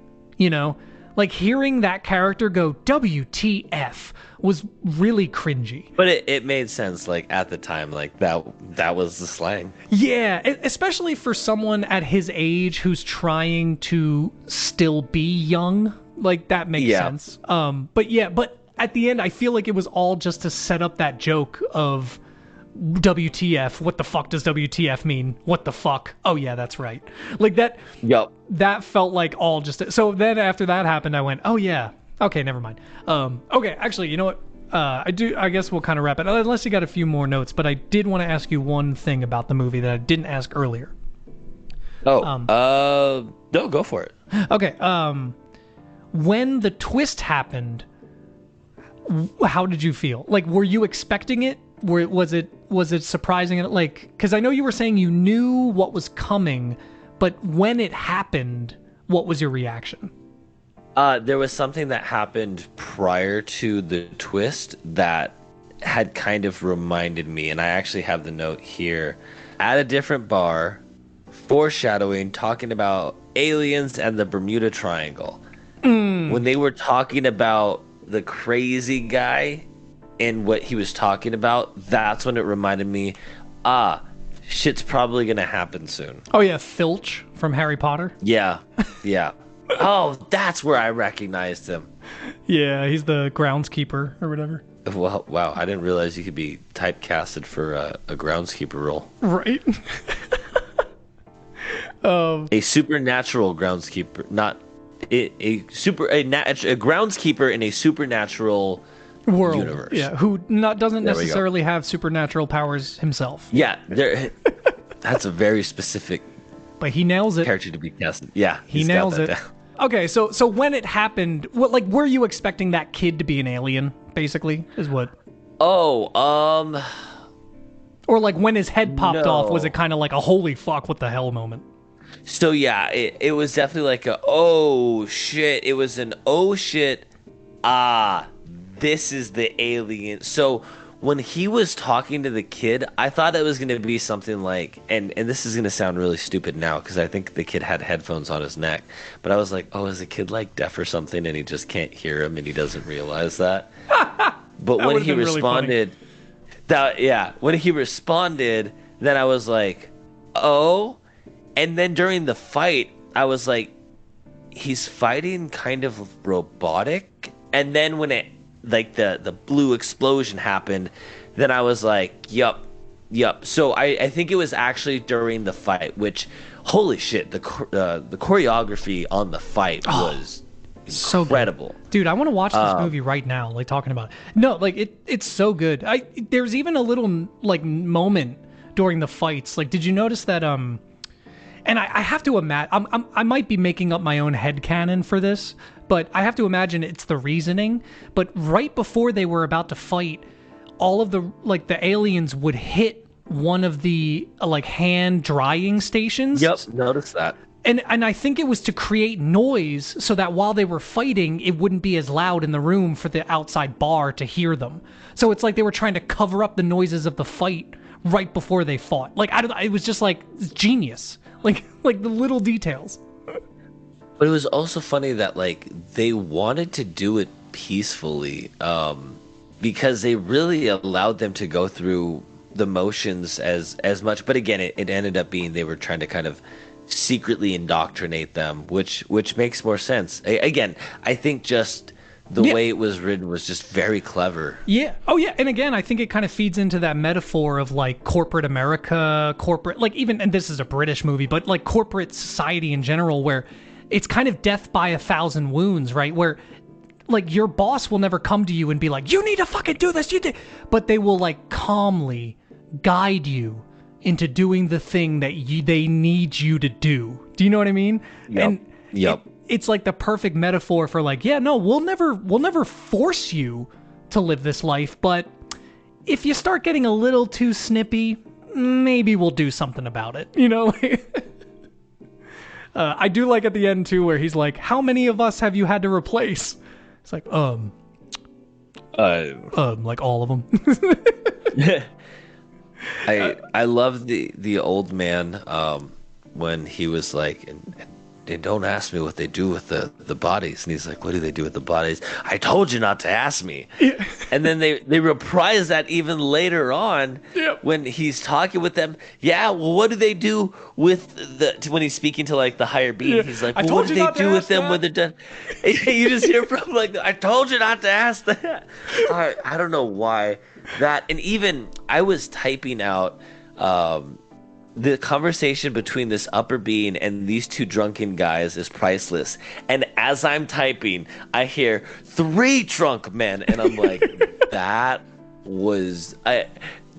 Like hearing that character go WTF was really cringy. But it made sense, like at the time, like that was the slang. Yeah, especially for someone at his age who's trying to still be young. Like that makes sense. But at the end I feel like it was all just to set up that joke of WTF, what the fuck does WTF mean? What the fuck? Oh yeah, that's right. Like that. Yep. That felt like all just. So then after that happened, I went, oh yeah, okay, never mind. Okay, actually, you know what? I guess we'll kind of wrap it, unless you got a few more notes. But I did want to ask you one thing about the movie that I didn't ask earlier. Oh, no, go for it. Okay. When the twist happened, how did you feel? Like, were you expecting it? Was it surprising? Like, because I know you were saying you knew what was coming, but when it happened, what was your reaction? There was something that happened prior to the twist that had kind of reminded me, and I actually have the note here, at a different bar, foreshadowing, talking about aliens and the Bermuda Triangle. When they were talking about the crazy guy and what he was talking about, that's when it reminded me, shit's probably gonna happen soon. Oh yeah, Filch from Harry Potter. Yeah. Oh, that's where I recognized him. Yeah, he's the groundskeeper or whatever. Well, wow, I didn't realize you could be typecasted for a groundskeeper role. Right. A supernatural groundskeeper, not a groundskeeper in a supernatural world universe. Yeah, who doesn't necessarily have supernatural powers himself. Yeah, that's a very specific but he nails it. Character to be cast. Yeah, he nails it. Down. Okay, so when it happened, what like were you expecting that kid to be an alien? Basically, is what. Oh, or like when his head popped off, was it kind of like a holy fuck, what the hell moment? So yeah, it was definitely like a oh shit. It was an oh shit. This is the alien. So when he was talking to the kid, I thought it was going to be something like, and this is going to sound really stupid now because I think the kid had headphones on his neck, but I was like, oh, is the kid like deaf or something and he just can't hear him and he doesn't realize that? But when he responded, when he responded, then I was like, oh, and then during the fight, I was like, he's fighting kind of robotic, and then when it like the blue explosion happened, then I was like, yup. So I think it was actually during the fight, which holy shit, the choreography on the fight was so incredible. Good. Dude, I want to watch this movie right now, like talking about it. No, like it's so good. There's even a little like moment during the fights. Like, did you notice that and I have to imagine, I might be making up my own headcanon for this, but I have to imagine it's the reasoning. But right before they were about to fight, all of the aliens would hit one of the like hand drying stations. Yep, noticed that. And I think it was to create noise so that while they were fighting, it wouldn't be as loud in the room for the outside bar to hear them. So it's like they were trying to cover up the noises of the fight right before they fought. Like it was just like genius. Like the little details. But it was also funny that like they wanted to do it peacefully, because they really allowed them to go through the motions as much. But again, it ended up being they were trying to kind of secretly indoctrinate them, which makes more sense. Again, I think just the way it was written was just very clever. Yeah. Oh, yeah. And again, I think it kind of feeds into that metaphor of like corporate America, like even, and this is a British movie, but like corporate society in general, where it's kind of death by a thousand wounds, right? Where like your boss will never come to you and be like, you need to fucking do this, but they will like calmly guide you into doing the thing that they need you to do. Do you know what I mean? Yep. And it's like the perfect metaphor for like, yeah, no, we'll never force you to live this life, but if you start getting a little too snippy, maybe we'll do something about it, you know? I do like at the end too, where he's like, how many of us have you had to replace? It's like, like all of them. I love the old man when he was like, and don't ask me what they do with the bodies. And he's like, what do they do with the bodies? I told you not to ask me. Yeah. And then they reprise that even later on when he's talking with them. Yeah, well, what do they do with when he's speaking to like the higher being? Yeah. He's like, well, what do they do with them when they're done? You just hear from like, I told you not to ask that. I don't know why that. And even I was typing out the conversation between this upper being and these two drunken guys is priceless. And as I'm typing, I hear 3 drunk men, and I'm like, that was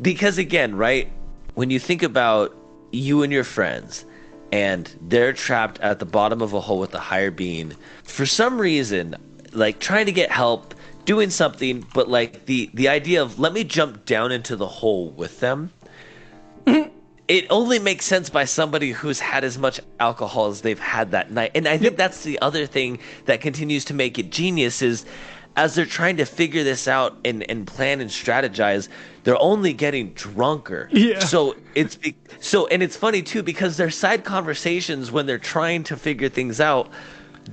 because again, right? When you think about you and your friends, and they're trapped at the bottom of a hole with a higher being, for some reason, like trying to get help, doing something, but like the idea of let me jump down into the hole with them. It only makes sense by somebody who's had as much alcohol as they've had that night. And I think that's the other thing that continues to make it genius is as they're trying to figure this out and plan and strategize, they're only getting drunker. Yeah. So and it's funny too, because their side conversations when they're trying to figure things out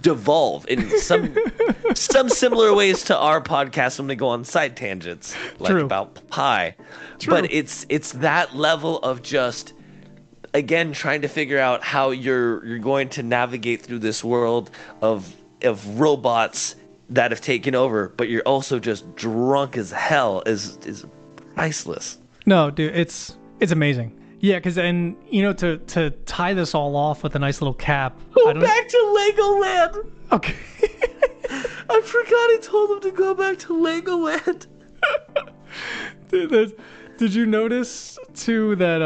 devolve in some similar ways to our podcast when we go on side tangents like about pie. True. But it's that level of just again trying to figure out how you're going to navigate through this world of robots that have taken over, but you're also just drunk as hell is priceless. No, dude, it's amazing. Yeah, because then, to tie this all off with a nice little cap. Go back to Legoland. Okay. I forgot he told him to go back to Legoland. Did you notice too that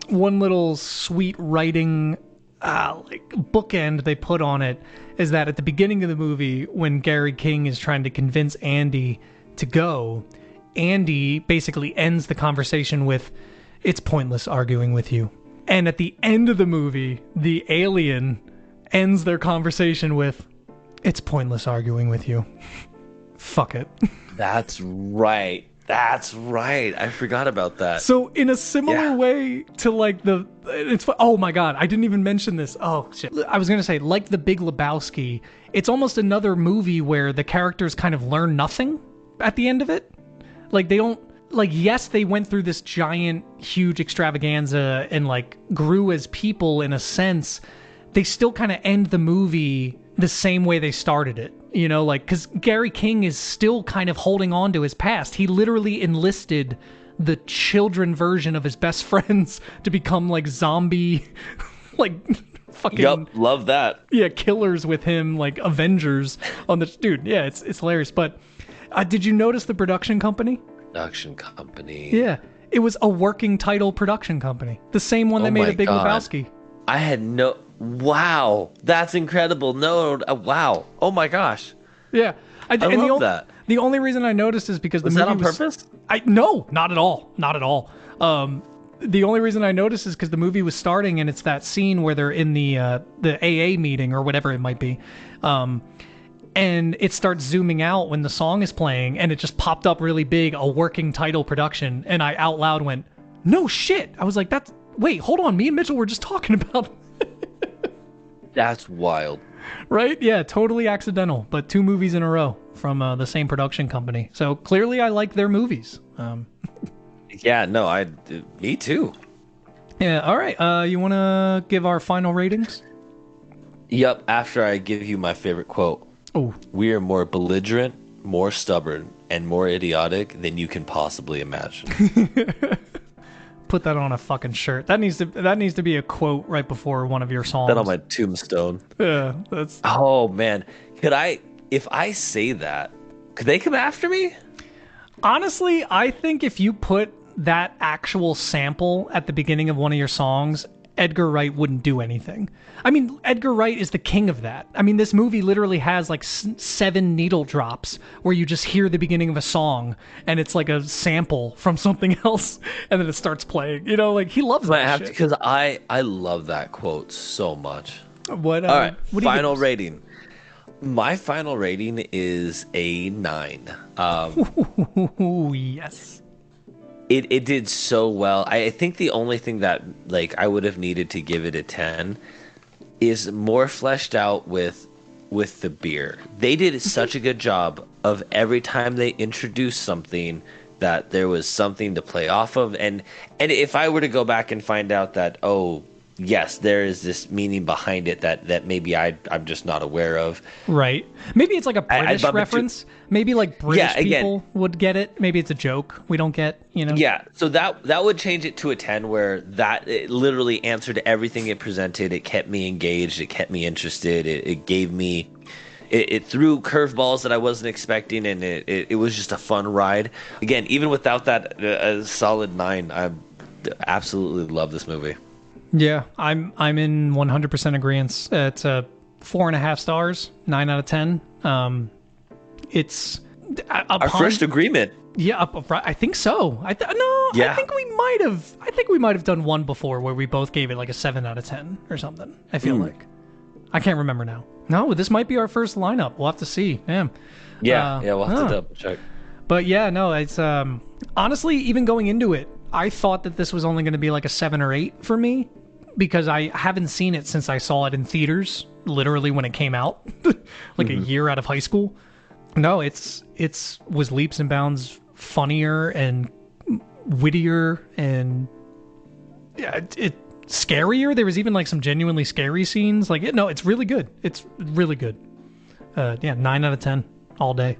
one little sweet writing like bookend they put on it is that at the beginning of the movie, when Gary King is trying to convince Andy to go, Andy basically ends the conversation with, "It's pointless arguing with you." And at the end of the movie, the alien ends their conversation with, "It's pointless arguing with you." Fuck it. That's right. That's right. I forgot about that. So in a similar way to like oh my god, I didn't even mention this. Oh shit. I was gonna say, like The Big Lebowski, it's almost another movie where the characters kind of learn nothing at the end of it. Like they don't, like, yes, they went through this giant, huge extravaganza and like grew as people in a sense. They still kind of end the movie the same way they started it. Like, because Gary King is still kind of holding on to his past. He literally enlisted the children version of his best friends to become like zombie, like fucking. Yup, love that. Yeah, killers with him, like Avengers on the dude. Yeah, it's hilarious. But did you notice the production company? Production company. Yeah, it was a working title production company, the same one that made The Big Lebowski. I had no. Wow, that's incredible. No, wow. Oh my gosh. Yeah, I love that. The only reason I noticed is because the movie was that on purpose? No, not at all. Not at all. The only reason I noticed is because the movie was starting and it's that scene where they're in the AA meeting or whatever it might be. And it starts zooming out when the song is playing, and it just popped up really big, a working title production, and I out loud went, "No shit." I was like, wait, hold on, me and Mitchell were just talking about That's wild. Right? Yeah, totally accidental, but 2 movies in a row from the same production company. So clearly I like their movies. Yeah, no, me too. Yeah, all right. You want to give our final ratings? Yep, after I give you my favorite quote. Oh. We are more belligerent, more stubborn, and more idiotic than you can possibly imagine. Put that on a fucking shirt. That needs to be a quote right before one of your songs. That on my tombstone. Yeah, that's. Oh man, if I say that, could they come after me? Honestly, I think if you put that actual sample at the beginning of one of your songs, Edgar Wright wouldn't do anything. I mean, Edgar Wright is the king of that. I mean, this movie literally has like 7 needle drops where you just hear the beginning of a song and it's like a sample from something else and then it starts playing. Like he loves that shit. Because I love that quote so much. What? All right, final rating. My final rating is a 9. Ooh, yes. It did so well. I think the only thing that like I would have needed to give it a 10 is more fleshed out with the beer. They did such a good job of every time they introduced something that there was something to play off of. And if I were to go back and find out that, oh, yes, there is this meaning behind it that maybe I'm just not aware of. Right. Maybe it's like a British reference. Maybe like British people would get it. Maybe it's a joke we don't get, Yeah, so that would change it to a 10 where it literally answered everything it presented. It kept me engaged. It kept me interested. It gave me... It threw curveballs that I wasn't expecting, and it was just a fun ride. Again, even without that, a solid 9. I absolutely love this movie. Yeah, I'm in 100% agreement. It's 4.5 stars, 9 out of 10. It's our first agreement. Yeah, I think so. I think we might have done one before where we both gave it like a 7 out of 10 or something. I feel like I can't remember now. No, this might be our first lineup. We'll have to see. Damn. Yeah, we'll have to double check. But yeah, no, it's honestly, even going into it, I thought that this was only going to be like a 7 or 8 for me because I haven't seen it since I saw it in theaters, literally when it came out, like a year out of high school. No, it was leaps and bounds funnier and wittier and it scarier. There was even like some genuinely scary scenes. Like, no, it's really good. It's really good. 9 out of 10 all day.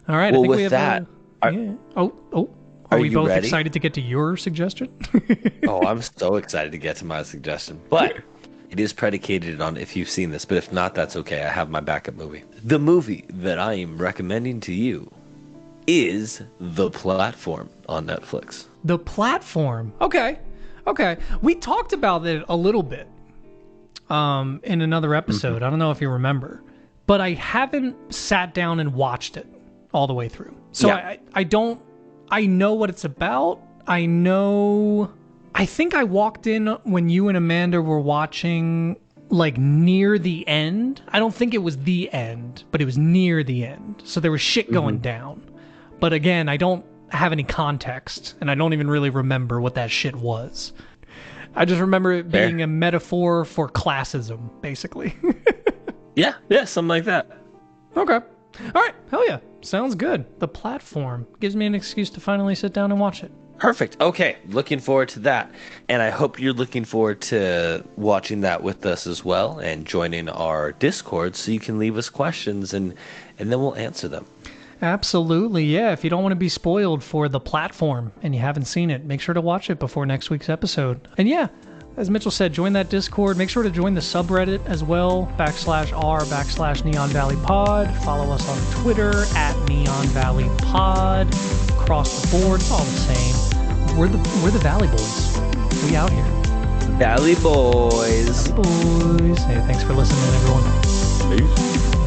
All right. Well, I think with we have that, hold Are we you both ready? excited to get to your suggestion? Oh, I'm so excited to get to my suggestion. But it is predicated on if you've seen this. But if not, that's okay. I have my backup movie. The movie that I am recommending to you is The Platform on Netflix. The Platform. Okay. We talked about it a little bit in another episode. Mm-hmm. I don't know if you remember. But I haven't sat down and watched it all the way through. So Yeah. I know what it's about. I think I walked in when you and Amanda were watching, like, near the end. I don't think it was the end, but it was near the end. So there was shit going down. But again, I don't have any context, and I don't even really remember what that shit was. I just remember it being a metaphor for classism, basically. Yeah, something like that. Okay. All right. Hell yeah. Sounds good. The Platform gives me an excuse to finally sit down and watch it. Perfect. Okay, looking forward to that. And I hope you're looking forward to watching that with us as well and joining our Discord so you can leave us questions and then we'll answer them. Absolutely. Yeah. If you don't want to be spoiled for The Platform and you haven't seen it, make sure to watch it before next week's episode. And yeah, as Mitchell said, join that Discord. Make sure to join the subreddit as well, /r/Neon Valley Pod. Follow us on Twitter @Neon Valley Pod. Across the board, it's all the same. We're the Valley Boys. We out here. Valley Boys. Valley Boys. Hey, thanks for listening, everyone. Peace.